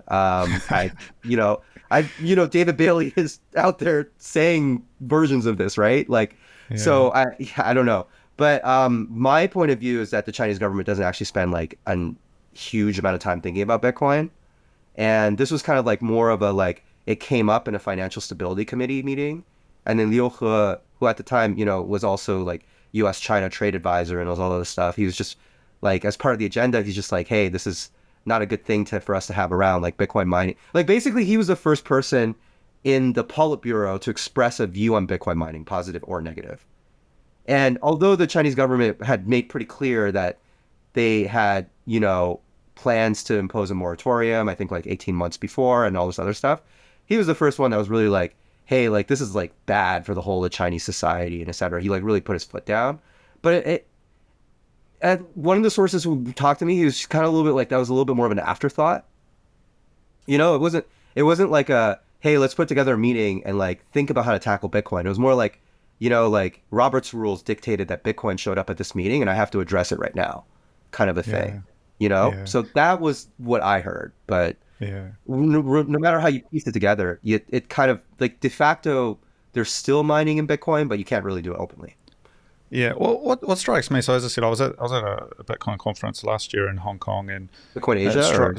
Speaker 1: David Bailey is out there saying versions of this, right? Like, so I don't know. But my point of view is that the Chinese government doesn't actually spend like a huge amount of time thinking about Bitcoin. And this was kind of like more of a, like, it came up in a financial stability committee meeting. And then Liu He, who at the time, was also like U.S. China trade advisor and all this stuff. He was just like as part of the agenda, he's just like, hey, this is not a good thing for us to have around, like Bitcoin mining. Like basically, he was the first person in the Politburo to express a view on Bitcoin mining, positive or negative. And although the Chinese government had made pretty clear that they had, plans to impose a moratorium, I think like 18 months before and all this other stuff, he was the first one that was really like, hey, like this is like bad for the whole of Chinese society and et cetera. He like really put his foot down. But and one of the sources who talked to me, he was kind of a little bit like that was a little bit more of an afterthought. It wasn't like a, hey, let's put together a meeting and like think about how to tackle Bitcoin. It was more like, like Robert's rules dictated that Bitcoin showed up at this meeting and I have to address it right now, kind of a thing.
Speaker 2: Yeah.
Speaker 1: So that was what I heard. But
Speaker 2: Yeah.
Speaker 1: no matter how you piece it together, it kind of like de facto, there's still mining in Bitcoin, but you can't really do it openly.
Speaker 2: Yeah. Well, what strikes me, so as I said, I was at a Bitcoin conference last year in Hong Kong, and
Speaker 1: Bitcoin
Speaker 2: it
Speaker 1: Asia
Speaker 2: struck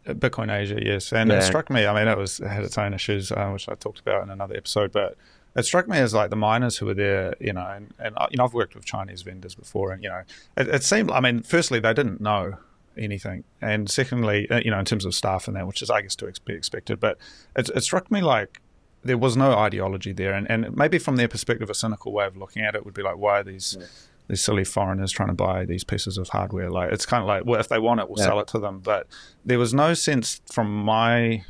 Speaker 1: or
Speaker 2: Bitcoin Asia, yes, and it
Speaker 1: yeah,
Speaker 2: struck me. I mean, it had its own issues, which I talked about in another episode, but it struck me as like the miners who were there, and I've worked with Chinese vendors before, and it seemed. I mean, firstly, they didn't know anything, and secondly, in terms of staff and that, which is I guess to be expected, but it struck me like there was no ideology there, and maybe from their perspective, a cynical way of looking at it would be like, why are these silly foreigners trying to buy these pieces of hardware? Like, it's kind of like, well, if they want it, we'll sell it to them. But there was no sense from my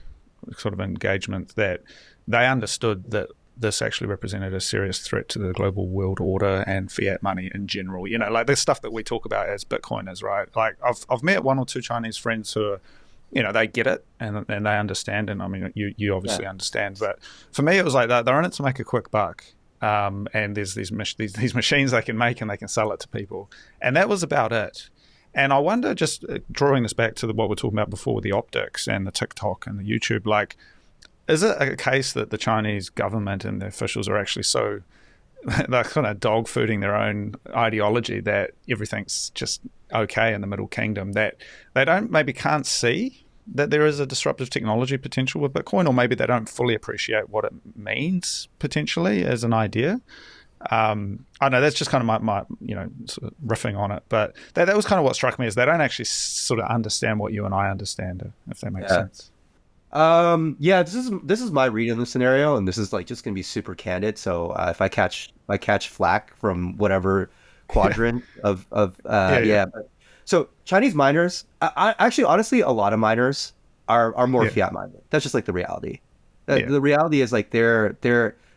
Speaker 2: sort of engagement that they understood that this actually represented a serious threat to the global world order and fiat money in general. Like this stuff that we talk about as Bitcoiners, right? Like I've met one or two Chinese friends who are, they get it and they understand. And I mean, you obviously understand. But for me, it was like that. They're in it to make a quick buck. And there's these machines they can make and they can sell it to people. And that was about it. And I wonder, just drawing this back to what we were talking about before with the optics and the TikTok and the YouTube, like, is it a case that the Chinese government and the officials are actually so, they're kind of dog fooding their own ideology that everything's just okay in the Middle Kingdom, that they can't see that there is a disruptive technology potential with Bitcoin, or maybe they don't fully appreciate what it means potentially as an idea. I know that's just kind of my sort of riffing on it, but that was kind of what struck me, is they don't actually sort of understand what you and I understand, if that makes sense.
Speaker 1: This is my read on the scenario, and this is like just gonna be super candid. So if I catch flack from whatever quadrant But, so Chinese miners, I actually honestly a lot of miners are more fiat minded. That's just like the reality. The reality is like they're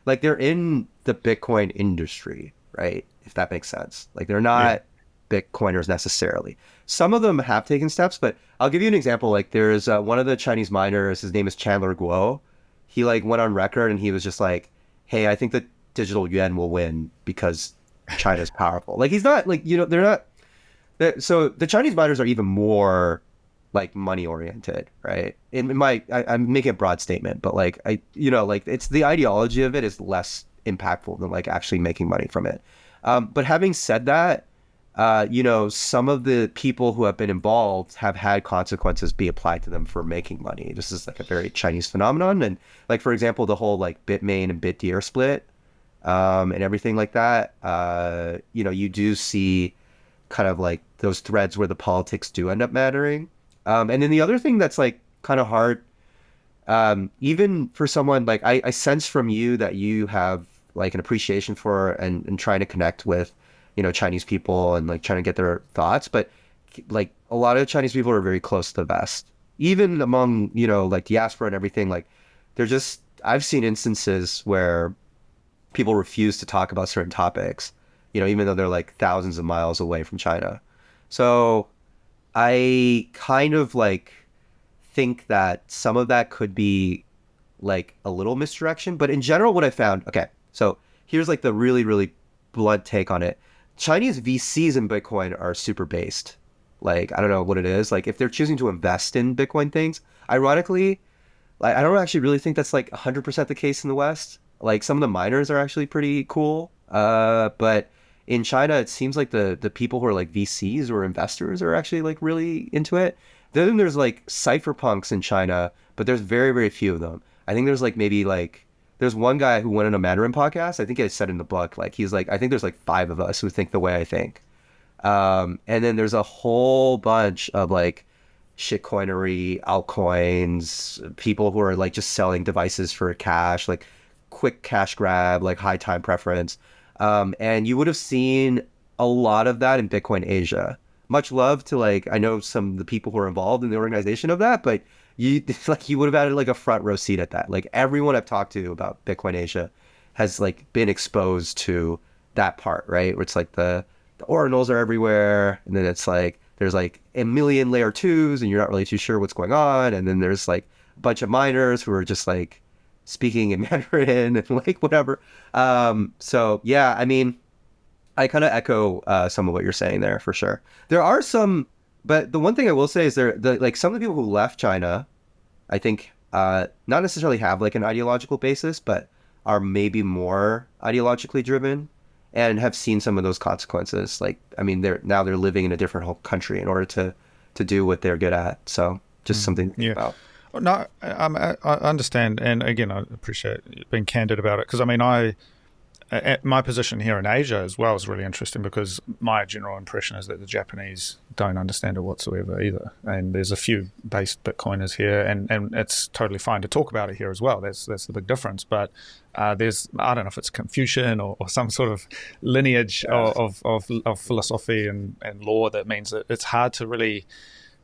Speaker 1: in the Bitcoin industry, right? If that makes sense. Like they're not Bitcoiners necessarily. Some of them have taken steps, but I'll give you an example. Like there's one of the Chinese miners, his name is Chandler Guo. He like went on record and he was just like, hey, I think that digital yuan will win because China's powerful. Like he's not like, they're not. So the Chinese miners are even more like money oriented, right? I'm making a broad statement, but like like it's the ideology of it is less impactful than like actually making money from it. But having said that, some of the people who have been involved have had consequences be applied to them for making money. This is like a very Chinese phenomenon. And like, for example, the whole like Bitmain and Bitdeer split, and everything like that, you do see kind of like those threads where the politics do end up mattering. And then the other thing that's like kind of hard, even for someone like I sense from you that you have like an appreciation for and trying to connect with Chinese people and like trying to get their thoughts, but like a lot of Chinese people are very close to the vest, even among like diaspora and everything. Like I've seen instances where people refuse to talk about certain topics, even though they're like thousands of miles away from China. So I kind of like think that some of that could be like a little misdirection, but in general, what I found, okay, so here's like the really, really blunt take on it. Chinese VCs in Bitcoin are super based. Like, I don't know what it is. Like, if they're choosing to invest in Bitcoin things, ironically, like, I don't actually really think that's like 100% the case in the West. Like, some of the miners are actually pretty cool. But in China, it seems like the people who are like VCs or investors are actually like really into it. Then there's like cypherpunks in China, but there's very, very few of them. I think there's like maybe like there's one guy who went on a Mandarin podcast. I think I said in the book, like he's like, I think there's like 5 of us who think the way I think. And then there's a whole bunch of like shitcoinery, altcoins, people who are like just selling devices for cash, like quick cash grab, like high time preference. And you would have seen a lot of that in Bitcoin Asia. Much love to like, I know some of the people who are involved in the organization of that, but you like you would have had like a front row seat at that. Like everyone I've talked to about Bitcoin Asia has like been exposed to that part, right? Where it's like the ordinals are everywhere, and then it's like there's like a million layer twos, and you're not really too sure what's going on, and then there's like a bunch of miners who are just like speaking in Mandarin and like whatever. So yeah, I mean, I kind of echo some of what you're saying there for sure. There are some, but the one thing I will say is like some of the people who left China, I think, not necessarily have like an ideological basis, but are maybe more ideologically driven and have seen some of those consequences. Like, I mean, they're living in a different whole country in order to do what they're good at. So just something to think about.
Speaker 2: No, I understand, and again, I appreciate being candid about it because I mean, my position here in Asia as well is really interesting because my general impression is that the Japanese don't understand it whatsoever either. And there's a few base Bitcoiners here, and it's totally fine to talk about it here as well. That's the big difference. But there's, I don't know if it's Confucian or some sort of lineage of philosophy and law that means that it's hard to really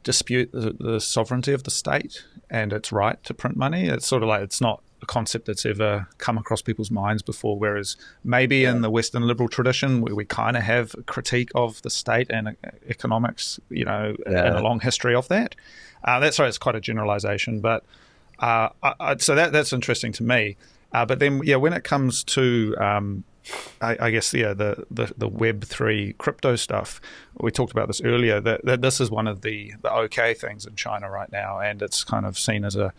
Speaker 2: dispute the sovereignty of the state and its right to print money. It's sort of like it's not a concept that's ever come across people's minds before, whereas maybe in the Western liberal tradition we kind of have a critique of the state and economics, and a long history of that. That's right, it's quite a generalization, but so that's interesting to me. But then, when it comes to I guess the Web3 crypto stuff, we talked about this earlier, that this is one of the okay things in China right now, and it's kind of seen as a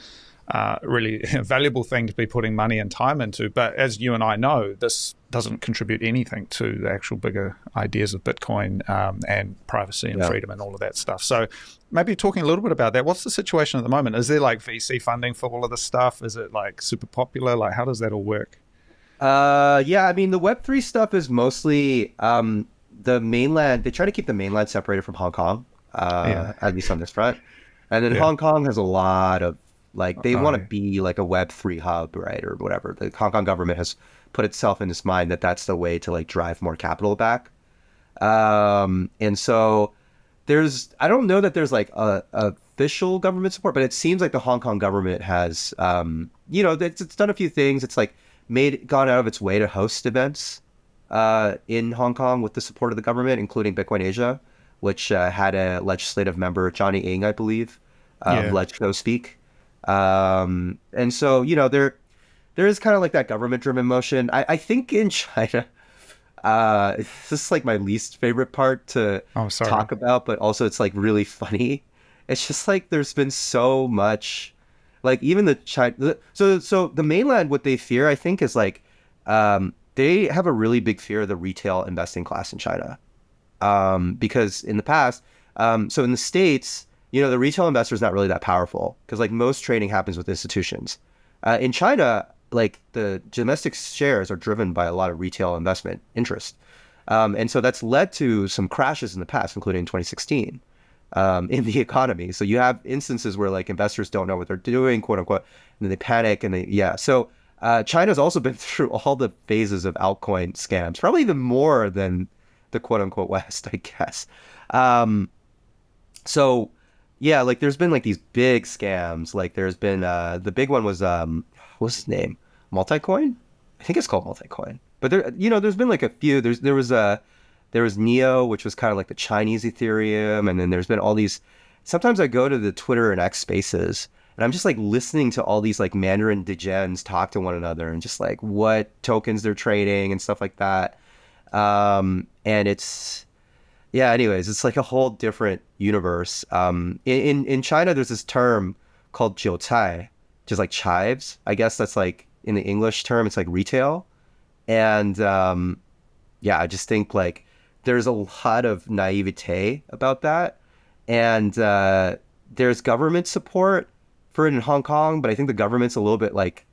Speaker 2: really valuable thing to be putting money and time into. But as you and I know, this doesn't contribute anything to the actual bigger ideas of Bitcoin and privacy and freedom and all of that stuff. So maybe talking a little bit about that. What's the situation at the moment? Is there like VC funding for all of this stuff? Is it like super popular? Like, how does that all work?
Speaker 1: I mean, the Web3 stuff is mostly the mainland. They try to keep the mainland separated from Hong Kong, at least on this front. And then Hong Kong has a lot of, like, they want to be like a Web3 hub, right, or whatever. The Hong Kong government has put itself in its mind that that's the way to like drive more capital back. And so I don't know that there's like a official government support, but it seems like the Hong Kong government has, it's done a few things. It's like gone out of its way to host events in Hong Kong with the support of the government, including Bitcoin Asia, which had a legislative member, Johnny Ng, I believe, of LegCo speak. And so, there is kind of like that government-driven motion. I think in China, this is like my least favorite part to talk about, but also it's like really funny. It's just like there's been so much. Like even the China, so the mainland, what they fear, I think, is like they have a really big fear of the retail investing class in China, because in the past, so in the States, the retail investor is not really that powerful because like most trading happens with institutions. In China, like the domestic shares are driven by a lot of retail investment interest, and so that's led to some crashes in the past, including in 2016. In the economy. So you have instances where like investors don't know what they're doing, quote unquote, and then they panic So China's also been through all the phases of altcoin scams, probably even more than the quote unquote West, I guess. So yeah, like there's been like these big scams. Like there's been the big one was what's his name? Multicoin? I think it's called Multicoin. But there's been like a few. There was Neo, which was kind of like the Chinese Ethereum. And then there's been all these. Sometimes I go to the Twitter and X spaces and I'm just like listening to all these like Mandarin degens talk to one another and just like what tokens they're trading and stuff like that. And anyways, it's like a whole different universe. In China, there's this term called 韭菜, which is like chives. I guess that's like in the English term, it's like retail. And I just think like, there's a lot of naivete about that. And there's government support for it in Hong Kong, but I think the government's a little bit like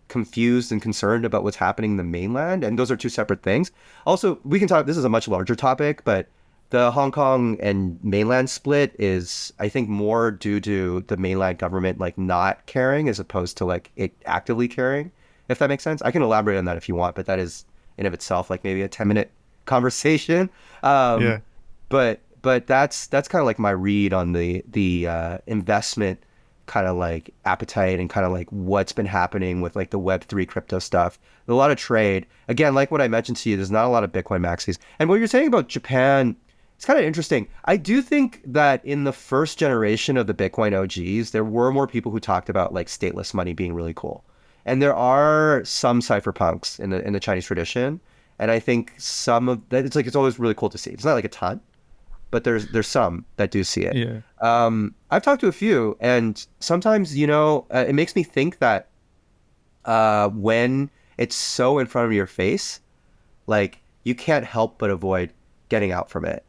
Speaker 1: confused and concerned about what's happening in the mainland. And those are two separate things. Also, we can talk, this is a much larger topic, but The Hong Kong and mainland split is, I think, more due to the mainland government like not caring as opposed to like it actively caring, if that makes sense. I can elaborate on that if you want, but that is in of itself like maybe a 10-minute conversation. Um,
Speaker 2: Yeah.
Speaker 1: but that's kind of like my read on the investment kind of like appetite and kind of like what's been happening with like the Web3 crypto stuff. There's a lot of trade. Again, like what I mentioned to you, there's not a lot of Bitcoin maxis. And what you're saying about Japan, it's kind of interesting. I do think that in the first generation of the Bitcoin OGs, there were more people who talked about like stateless money being really cool. And there are some cypherpunks in the Chinese tradition. And I think some of that, it's like, it's always really cool to see. It's not like a ton, but there's some that do see it.
Speaker 2: Yeah.
Speaker 1: I've talked to a few, and sometimes, it makes me think that when it's so in front of your face, like you can't help but avoid getting out from it.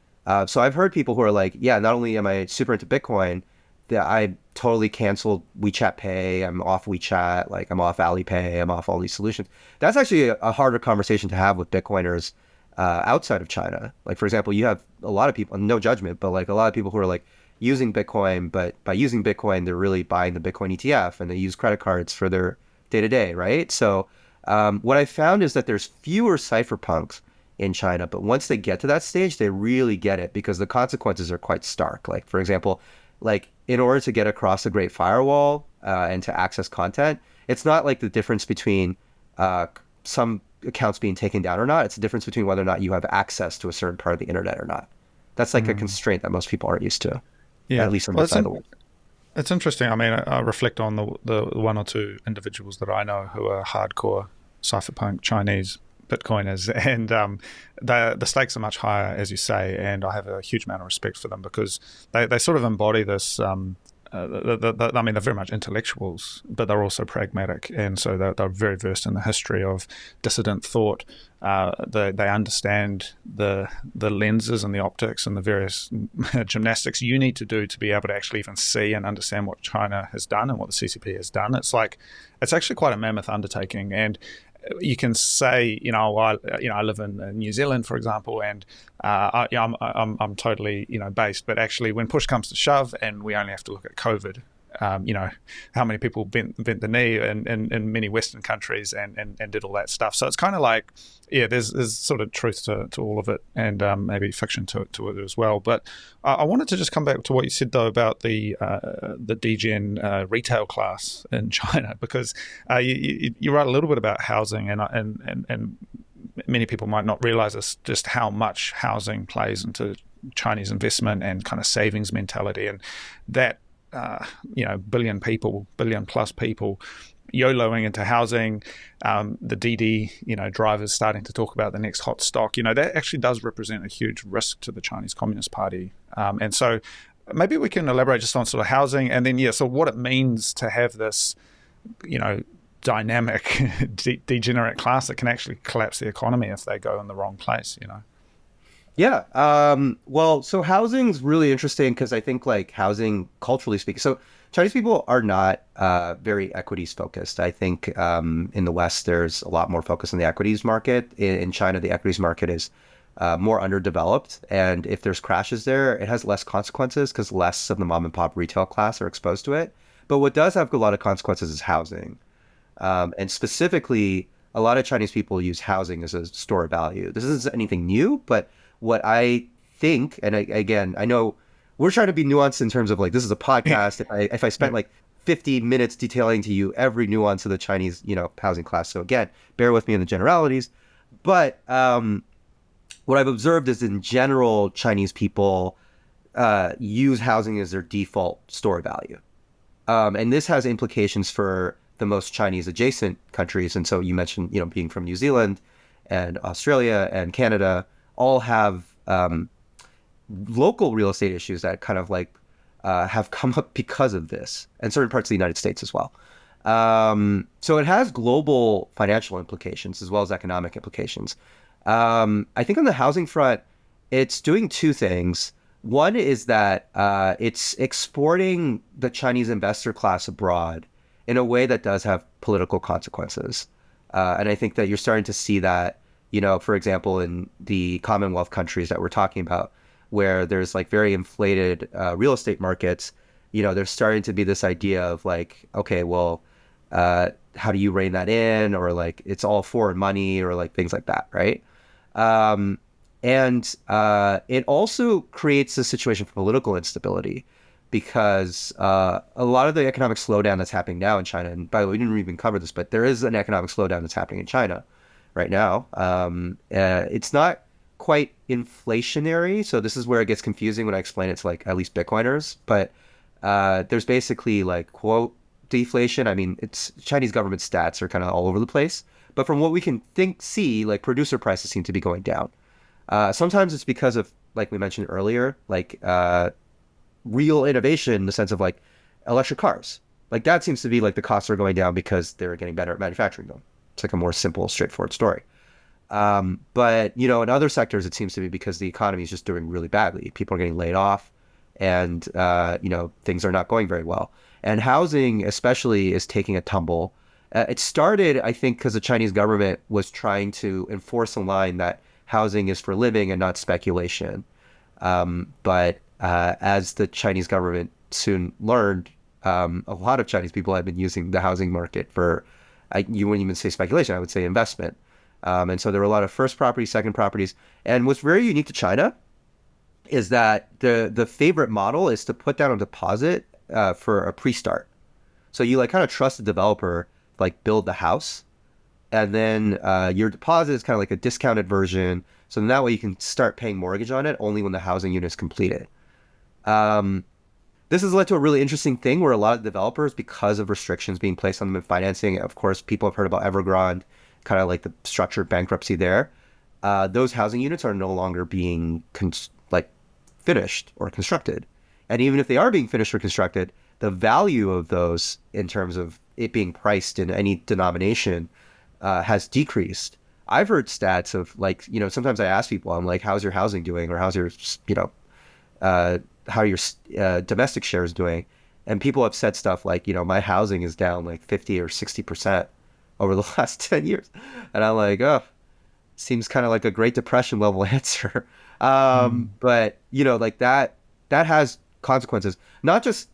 Speaker 1: So I've heard people who are like, yeah, not only am I super into Bitcoin, that I totally canceled WeChat Pay. I'm off WeChat, like I'm off Alipay. I'm off all these solutions. That's actually a harder conversation to have with Bitcoiners outside of China. Like, for example, you have a lot of people, no judgment, but like a lot of people who are like using Bitcoin, but by using Bitcoin, they're really buying the Bitcoin ETF and they use credit cards for their day to day, right? So what I found is that there's fewer cypherpunks in China, but once they get to that stage, they really get it because the consequences are quite stark. Like, for example, like in order to get across the Great Firewall and to access content, it's not like the difference between some accounts being taken down or not. It's the difference between whether or not you have access to a certain part of the internet or not. That's like a constraint that most people aren't used to,
Speaker 2: Yeah.
Speaker 1: at least on
Speaker 2: Well,
Speaker 1: this side of the world.
Speaker 2: it's interesting. I mean, I reflect on the one or two individuals that I know who are hardcore cypherpunk Chinese Bitcoiners, and the stakes are much higher, as you say, and I have a huge amount of respect for them because they sort of embody this. I mean, they're very much intellectuals, but they're also pragmatic, and so they're very versed in the history of dissident thought. They understand the lenses and the optics and the various gymnastics you need to do to be able to actually even see and understand what China has done and what the CCP has done. It's actually quite a mammoth undertaking, and you can say, I live in New Zealand, for example, and I'm totally, based. But actually, when push comes to shove, and we only have to look at COVID, how many people bent the knee in many Western countries and did all that stuff. So it's kind of like, yeah, there's sort of truth to all of it, and maybe fiction to it as well. But I wanted to just come back to what you said though about the degen retail class in China, because you write a little bit about housing, and many people might not realize this, just how much housing plays into Chinese investment and kind of savings mentality, and that billion plus people YOLOing into housing, the DD, drivers starting to talk about the next hot stock, that actually does represent a huge risk to the Chinese Communist Party. And so maybe we can elaborate just on sort of housing, and then, so what it means to have this, dynamic degenerate class that can actually collapse the economy if they go in the wrong place.
Speaker 1: Yeah. Well, so housing's really interesting because I think like housing, culturally speaking, so Chinese people are not very equities focused. I think in the West, there's a lot more focus on the equities market. In China, the equities market is more underdeveloped. And if there's crashes there, it has less consequences because less of the mom and pop retail class are exposed to it. But what does have a lot of consequences is housing. And specifically, a lot of Chinese people use housing as a store of value. This isn't anything new, but what I think, and again, I know we're trying to be nuanced in terms of like, this is a podcast. If I spent like 50 minutes detailing to you every nuance of the Chinese, housing class. So again, bear with me in the generalities. But what I've observed is in general, Chinese people use housing as their default store of value. And this has implications for the most Chinese adjacent countries. And so you mentioned, being from New Zealand and Australia and Canada, all have local real estate issues that kind of like have come up because of this, and certain parts of the United States as well. So it has global financial implications as well as economic implications. I think on the housing front, it's doing two things. One is that it's exporting the Chinese investor class abroad in a way that does have political consequences. And I think that you're starting to see that, for example, in the Commonwealth countries that we're talking about, where there's like very inflated real estate markets, there's starting to be this idea of like, okay, well, how do you rein that in? Or like it's all foreign money or like things like that, right? Um, and it also creates a situation for political instability because a lot of the economic slowdown that's happening now in China, and by the way, we didn't even cover this, but there is an economic slowdown that's happening in China right now. It's not quite inflationary, so this is where it gets confusing when I explain it to like at least Bitcoiners, but there's basically like quote deflation. I mean, it's Chinese government stats are kind of all over the place, but from what we can see, like producer prices seem to be going down. Sometimes it's because of, like we mentioned earlier, like real innovation in the sense of like electric cars. Like that seems to be like the costs are going down because they're getting better at manufacturing them. It's like a more simple, straightforward story. But in other sectors, it seems to be because the economy is just doing really badly. People are getting laid off, and things are not going very well. And housing, especially, is taking a tumble. It started, I think, because the Chinese government was trying to enforce a line that housing is for living and not speculation. But as the Chinese government soon learned, a lot of Chinese people have been using the housing market for, you wouldn't even say speculation, I would say investment. And so there were a lot of first properties, second properties. And what's very unique to China is that the favorite model is to put down a deposit for a pre-start. So you like kind of trust the developer, like build the house, and then your deposit is kind of like a discounted version. So then that way you can start paying mortgage on it only when the housing unit is completed. This has led to a really interesting thing where a lot of developers, because of restrictions being placed on them in financing, of course, people have heard about Evergrande, kind of like the structured bankruptcy there. Those housing units are no longer being finished or constructed. And even if they are being finished or constructed, the value of those in terms of it being priced in any denomination has decreased. I've heard stats of like, sometimes I ask people, I'm like, how's your housing doing? Or how's your, how your domestic shares doing? And people have said stuff like, my housing is down like 50 or 60% over the last 10 years. And I'm like, oh, seems kind of like a Great Depression level answer. But, like that has consequences, not just,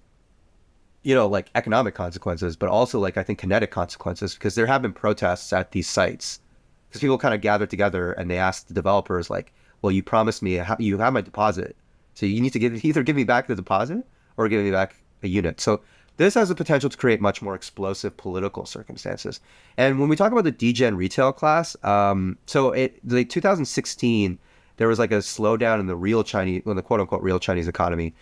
Speaker 1: like economic consequences, but also like I think kinetic consequences, because there have been protests at these sites because people kind of gathered together and they asked the developers like, well, you promised me you have my deposit. So you need to either give me back the deposit or give me back a unit. So this has the potential to create much more explosive political circumstances. And when we talk about the degen retail class, like 2016, there was like a slowdown in the the quote unquote real Chinese economy,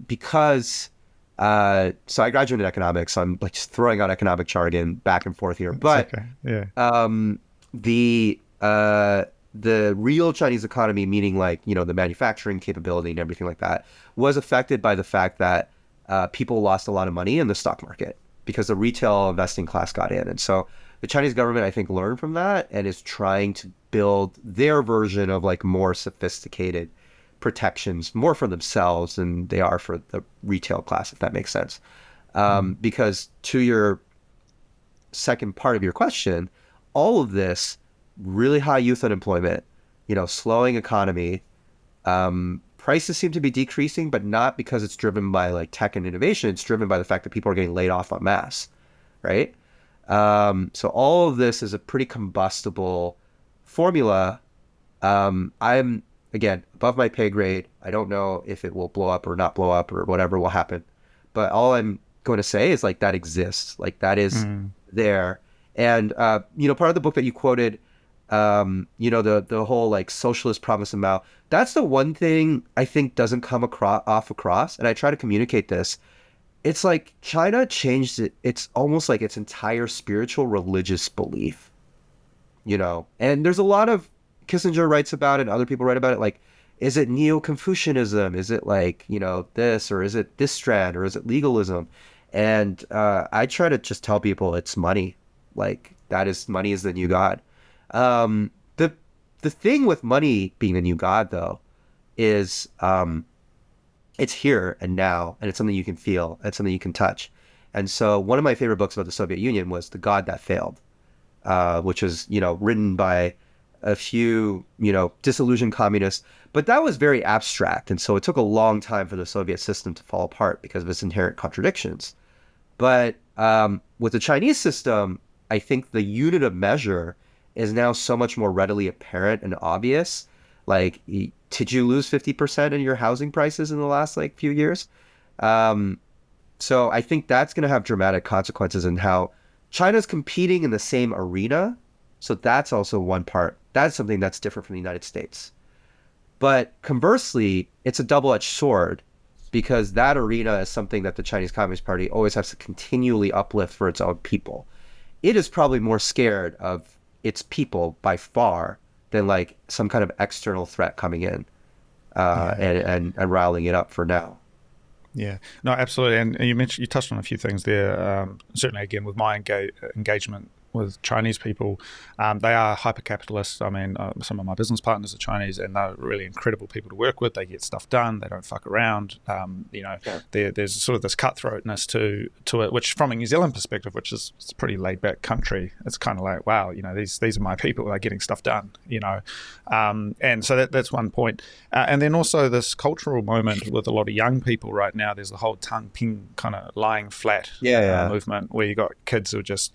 Speaker 1: because so I graduated in economics, so I'm like just throwing out economic jargon back and forth here. But
Speaker 2: okay. Yeah.
Speaker 1: The real Chinese economy, meaning like, the manufacturing capability and everything like that, was affected by the fact that people lost a lot of money in the stock market because the retail investing class got in. And so the Chinese government, I think, learned from that and is trying to build their version of like more sophisticated protections, more for themselves than they are for the retail class, if that makes sense. Because to your second part of your question, all of this really high youth unemployment, slowing economy, prices seem to be decreasing, but not because it's driven by like tech and innovation. It's driven by the fact that people are getting laid off en masse, right? So all of this is a pretty combustible formula. I'm, again, above my pay grade. I don't know if it will blow up or not blow up or whatever will happen. But all I'm going to say is like that exists. Like that is there. And, part of the book that you quoted, the whole like socialist promise of Mao, that's the one thing I think doesn't come across. And I try to communicate this. It's like China changed it. It's almost like its entire spiritual religious belief, and there's a lot of Kissinger writes about it and other people write about it. Like, is it Neo-Confucianism? Is it like, this, or is it this strand, or is it legalism? And I try to just tell people it's money. Like money is the new God. The thing with money being the new God, though, is it's here and now, and it's something you can feel, it's something you can touch. And so one of my favorite books about the Soviet Union was The God That Failed, which was, written by a few, disillusioned communists, but that was very abstract. And so it took a long time for the Soviet system to fall apart because of its inherent contradictions. But with the Chinese system, I think the unit of measure is now so much more readily apparent and obvious. Like, did you lose 50% in your housing prices in the last like few years? Um, so I think that's going to have dramatic consequences in how China's competing in the same arena. So that's also one part. That's something that's different from the United States. But conversely, it's a double-edged sword because that arena is something that the Chinese Communist Party always has to continually uplift for its own people. It is probably more scared of its people by far than like some kind of external threat coming in and riling it up for now.
Speaker 2: Yeah, no, absolutely. And you touched on a few things there. Certainly, again, with my engagement with Chinese people, they are hyper capitalists. I mean, some of my business partners are Chinese, and they're really incredible people to work with. They get stuff done. They don't fuck around. There's sort of this cutthroatness to it, which from a New Zealand perspective, which is it's a pretty laid back country, it's kind of like, wow, these are my people. They're getting stuff done. And so that's one point. And then also this cultural moment with a lot of young people right now. There's the whole Tang Ping kind of lying flat movement where you got kids who are just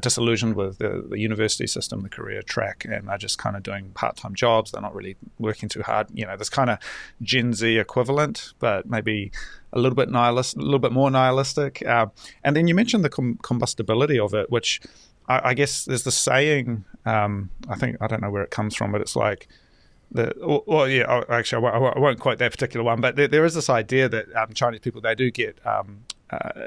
Speaker 2: disillusioned with the university system, the career track, and they're just kind of doing part-time jobs. They're not really working too hard. This kind of Gen Z equivalent, but maybe a little bit more nihilistic. And then you mentioned the combustibility of it, which I guess there's the saying. I don't know where it comes from, but it's like actually, I won't quote that particular one, but there is this idea that Chinese people, they do get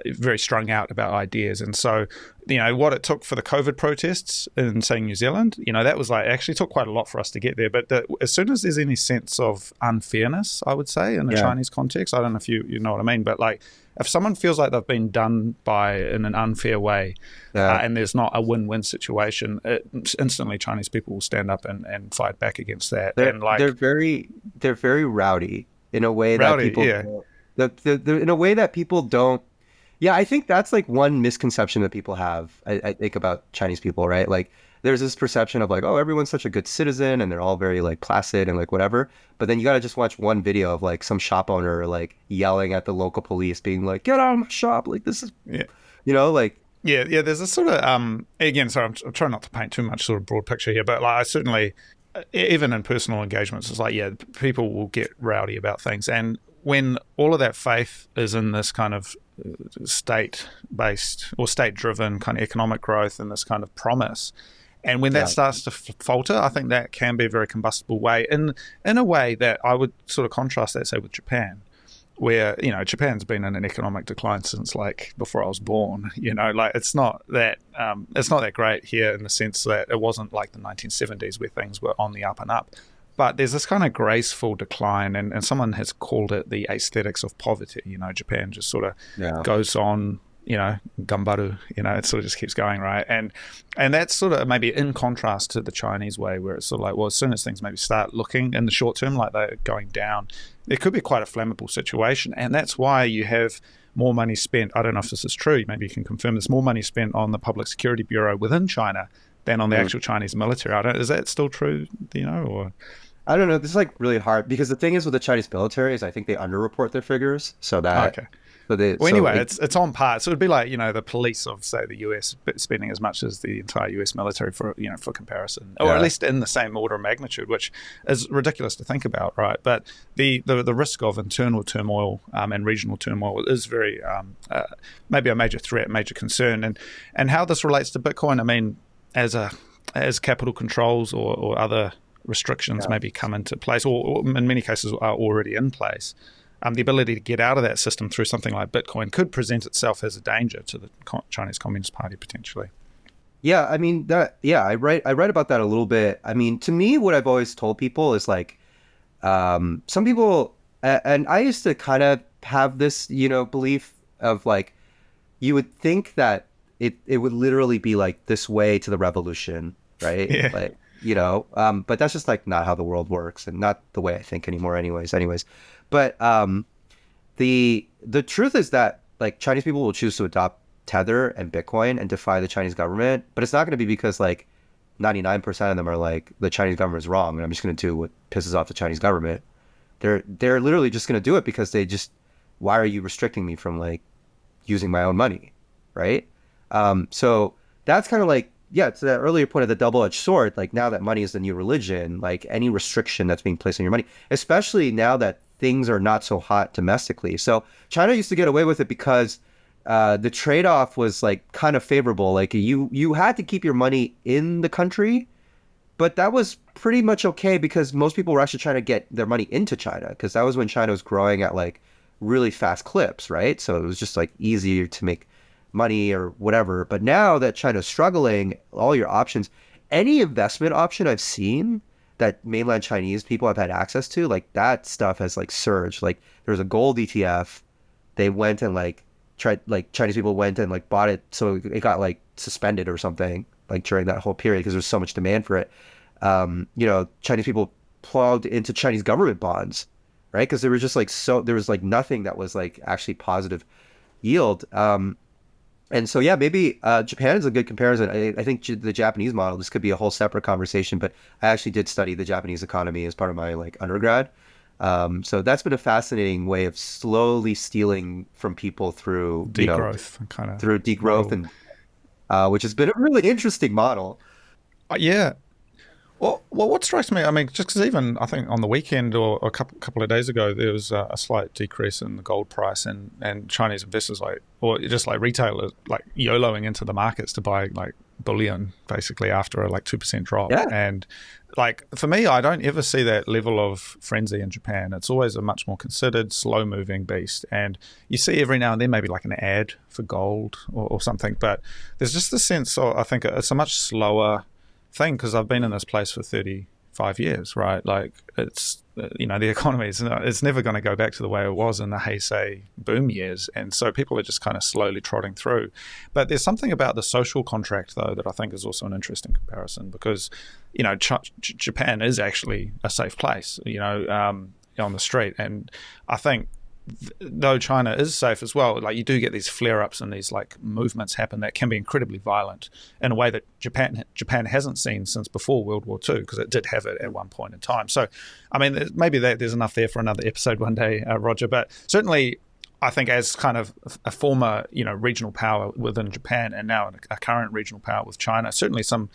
Speaker 2: very strung out about ideas. And so, what it took for the COVID protests in, say, New Zealand, that was like, actually took quite a lot for us to get there. But as soon as there's any sense of unfairness, I would say, in the Chinese context, I don't know if you know what I mean, but like, if someone feels like they've been done by in an unfair way and there's not a win-win situation, instantly Chinese people will stand up and fight back against that.
Speaker 1: They're very rowdy in a way that people in a way that people don't. Yeah, I think that's like one misconception that people have. I think about Chinese people, right? Like there's this perception of like, oh, everyone's such a good citizen and they're all very like placid and like whatever. But then you got to just watch one video of like some shop owner like yelling at the local police, being like, "Get out of my shop!" Like this is, like.
Speaker 2: Yeah. There's a sort of again. Sorry, I'm trying not to paint too much sort of broad picture here, but like I certainly, even in personal engagements, it's like people will get rowdy about things, and when all of that faith is in this kind of state-based or state-driven kind of economic growth and this kind of promise, and when that starts to falter, I think that can be a very combustible way, in a way that I would sort of contrast that, say, with Japan, where Japan's been in an economic decline since like before I was born. Like it's not that great here in the sense that it wasn't like the 1970s where things were on the up and up. But there's this kind of graceful decline, and someone has called it the aesthetics of poverty. Japan just sort of goes on, gambaru, it sort of just keeps going, right? And that's sort of maybe in contrast to the Chinese way, where it's sort of like, well, as soon as things maybe start looking in the short term like they're going down, it could be quite a flammable situation. And that's why you have more money spent. I don't know if this is true. Maybe you can confirm this. More money spent on the Public Security Bureau within China than on the actual Chinese military. Is that still true? Or...
Speaker 1: I don't know. This is like really hard because the thing is with the Chinese military is I think they underreport their figures, so that.
Speaker 2: Okay. It's on par. So it'd be like the police of say the US spending as much as the entire US military for for comparison, or at least in the same order of magnitude, which is ridiculous to think about, right? But the risk of internal turmoil and regional turmoil is very maybe a major threat, major concern, and how this relates to Bitcoin. I mean, as capital controls or other restrictions maybe come into place, or in many cases are already in place, the ability to get out of that system through something like Bitcoin could present itself as a danger to the Chinese Communist Party potentially.
Speaker 1: Yeah, I mean I write about that a little bit. I mean, to me, what I've always told people is like, some people, and I used to kind of have this, belief of like, you would think that it would literally be like this way to the revolution, right?
Speaker 2: Yeah.
Speaker 1: Like, but that's just like not how the world works and not the way I think anymore anyways. But the truth is that like Chinese people will choose to adopt Tether and Bitcoin and defy the Chinese government, but it's not going to be because like 99% of them are like the Chinese government is wrong, and I'm just going to do what pisses off the Chinese government. They're literally just going to do it because they just, why are you restricting me from like using my own money, right? So that's kind of like, yeah, to that earlier point of the double-edged sword. Like now that money is the new religion, like any restriction that's being placed on your money, especially now that things are not so hot domestically. So China used to get away with it because the trade-off was like kind of favorable. Like you had to keep your money in the country, but that was pretty much okay because most people were actually trying to get their money into China because that was when China was growing at like really fast clips, right? So it was just like easier to make money or whatever. But now that China's struggling, all your options, any investment option I've seen that mainland Chinese people have had access to, like that stuff has like surged. Like there was a gold ETF. They went and like tried, like Chinese people went and like bought it. So it got like suspended or something like during that whole period because there's so much demand for it. Chinese people plowed into Chinese government bonds, right? Because there was just like, so there was like nothing that was like actually positive yield. And so, yeah, maybe Japan is a good comparison. I think the Japanese model, this could be a whole separate conversation, but I actually did study the Japanese economy as part of my like undergrad. So that's been a fascinating way of slowly stealing from people through,
Speaker 2: degrowth kind of
Speaker 1: through degrowth,
Speaker 2: model.
Speaker 1: and which has been a really interesting model.
Speaker 2: Yeah. Well, what strikes me, I mean, just because even I think on the weekend or a couple of days ago, there was a slight decrease in the gold price, and Chinese investors or just like retailers, like YOLOing into the markets to buy like bullion, basically after a like 2% drop.
Speaker 1: Yeah.
Speaker 2: And like for me, I don't ever see that level of frenzy in Japan. It's always a much more considered, slow-moving beast, and you see every now and then maybe like an ad for gold or something, but there's just the sense of, I think it's a much slower thing because I've been in this place for 35 years, right? Like it's, the economy is it's never going to go back to the way it was in the Heisei boom years. And so people are just kind of slowly trotting through. But there's something about the social contract, though, that I think is also an interesting comparison because, Japan is actually a safe place, on the street. And I think though China is safe as well, like you do get these flare-ups and these like movements happen that can be incredibly violent in a way that Japan hasn't seen since before World War II, because it did have it at one point in time. So, I mean, maybe there's enough there for another episode one day, Roger. But certainly, I think as kind of a former, regional power within Japan and now a current regional power with China, certainly some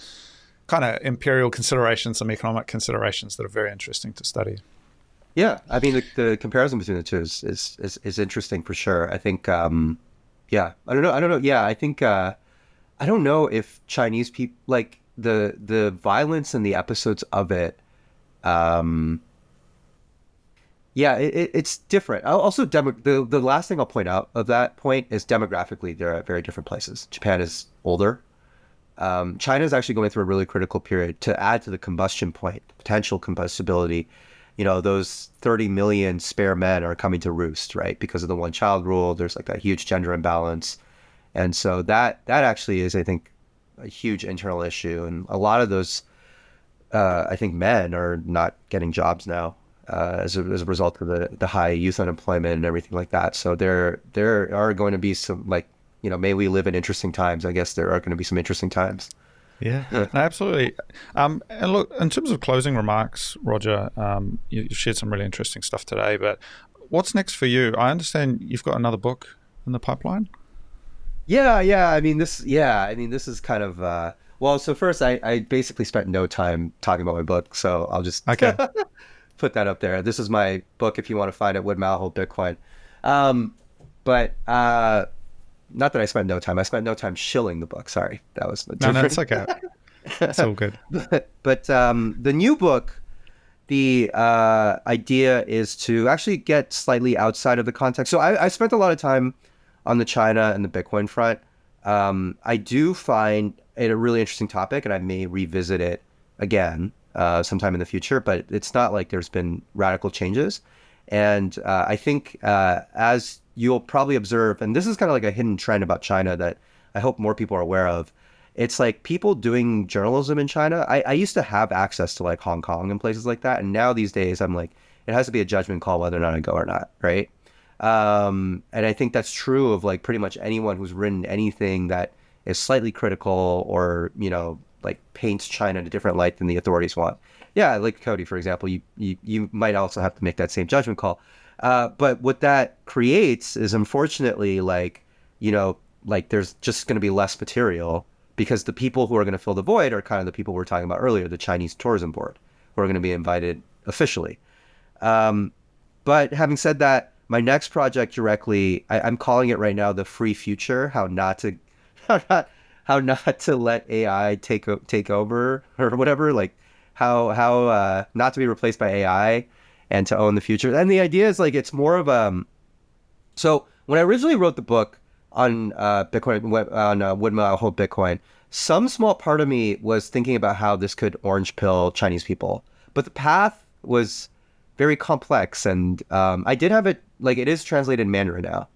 Speaker 2: kind of imperial considerations, some economic considerations that are very interesting to study.
Speaker 1: Yeah, I mean the comparison between the two is interesting for sure. I think, yeah, I don't know. Yeah, I think I don't know if Chinese people like the violence and the episodes of it. Yeah, it's different. Also, the last thing I'll point out of that point is demographically they're at very different places. Japan is older. China is actually going through a really critical period. To add to the combustion point, potential combustibility. Those 30 million spare men are coming to roost, right? Because of the one-child rule, there's like that huge gender imbalance. And so that actually is, I think, a huge internal issue. And a lot of those, I think, men are not getting jobs now as a result of the high youth unemployment and everything like that. So there are going to be some, like, may we live in interesting times. I guess there are going to be some interesting times.
Speaker 2: Yeah, no, absolutely. And look, in terms of closing remarks, Roger, you've shared some really interesting stuff today, but what's next for you? I understand you've got another book in the pipeline.
Speaker 1: Yeah. I mean, this is kind of, well, so first I basically spent no time talking about my book, so I'll just
Speaker 2: okay.
Speaker 1: put that up there. This is my book if you want to find it, Would Mao Hold Bitcoin? But not that I spent no time. I spent no time shilling the book. Sorry, that was different.
Speaker 2: No, it's okay. It's all good.
Speaker 1: But the new book, the idea is to actually get slightly outside of the context. So I spent a lot of time on the China and the Bitcoin front. I do find it a really interesting topic, and I may revisit it again sometime in the future. But it's not like there's been radical changes. And I think as you'll probably observe, and this is kind of like a hidden trend about China that I hope more people are aware of. It's like people doing journalism in China. I used to have access to like Hong Kong and places like that. And now these days I'm like, it has to be a judgment call whether or not I go or not. Right. And I think that's true of like pretty much anyone who's written anything that is slightly critical or, like paints China in a different light than the authorities want. Yeah, like Cody, for example, you might also have to make that same judgment call. But what that creates is, unfortunately, like, like there's just going to be less material because the people who are going to fill the void are kind of the people we were talking about earlier, the Chinese tourism board, who are going to be invited officially. But having said that, my next project directly, I'm calling it right now the free future, how not, how not to let AI take over or whatever, like how not to be replaced by AI and to own the future. And the idea is like it's more of so when I originally wrote the book on Bitcoin, on Would Mao Hold Bitcoin, some small part of me was thinking about how this could orange pill Chinese people, but the path was very complex, and I did have it, like, it is translated in Mandarin now,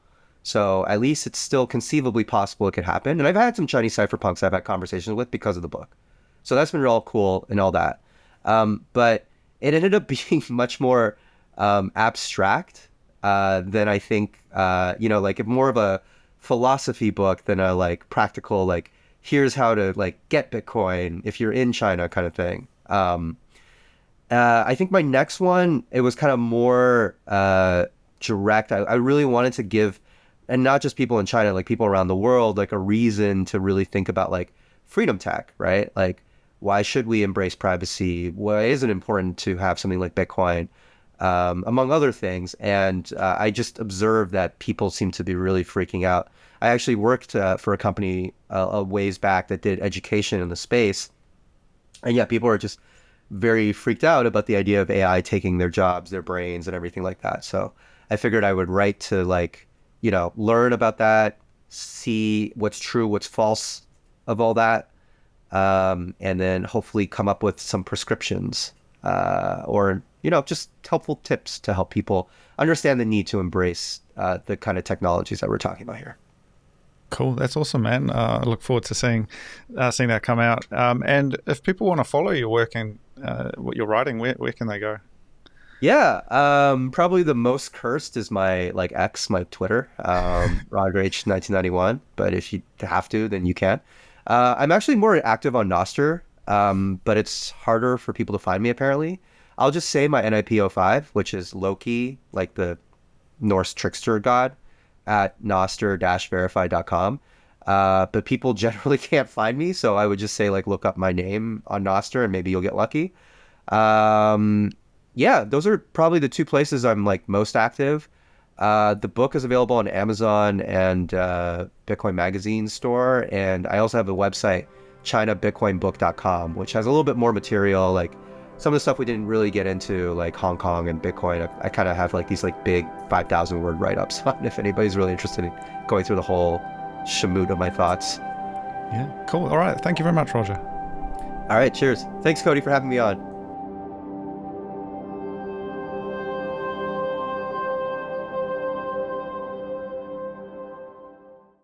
Speaker 1: so at least it's still conceivably possible it could happen. And I've had some Chinese cypherpunks I've had conversations with because of the book, so that's been real cool and all that. But it ended up being much more abstract than I think, like more of a philosophy book than a like practical, like here's how to like get Bitcoin if you're in China kind of thing. I think my next one, it was kind of more direct. I really wanted to give, and not just people in China, like people around the world, like a reason to really think about like freedom tech, right? Like, why should we embrace privacy? Why is it important to have something like Bitcoin, among other things? And I just observed that people seem to be really freaking out. I actually worked for a company a ways back that did education in the space. And yeah, people are just very freaked out about the idea of AI taking their jobs, their brains, and everything like that. So I figured I would write to like, learn about that, see what's true, what's false of all that, and then hopefully come up with some prescriptions or, just helpful tips to help people understand the need to embrace the kind of technologies that we're talking about here.
Speaker 2: Cool, that's awesome, man. I look forward to seeing that come out. And if people want to follow your work and what you're writing, where can they go?
Speaker 1: Yeah, probably the most cursed is my like X, my Twitter, Roger H 1991. But if you have to, then you can. I'm actually more active on Nostr, but it's harder for people to find me apparently. I'll just say my NIP05, which is Loki, like the Norse trickster god, at nostr-verify.com. But people generally can't find me, so I would just say like look up my name on Nostr and maybe you'll get lucky. Yeah, those are probably the two places I'm like most active. The book is available on Amazon and Bitcoin Magazine store, and I also have a website, ChinaBitcoinBook.com, which has a little bit more material, like some of the stuff we didn't really get into, like Hong Kong and Bitcoin. I kind of have like these like big 5,000 word write-ups on if anybody's really interested in going through the whole shamoot of my thoughts.
Speaker 2: Yeah, cool. All right. Thank you very much, Roger.
Speaker 1: All right, cheers. Thanks, Cody, for having me on.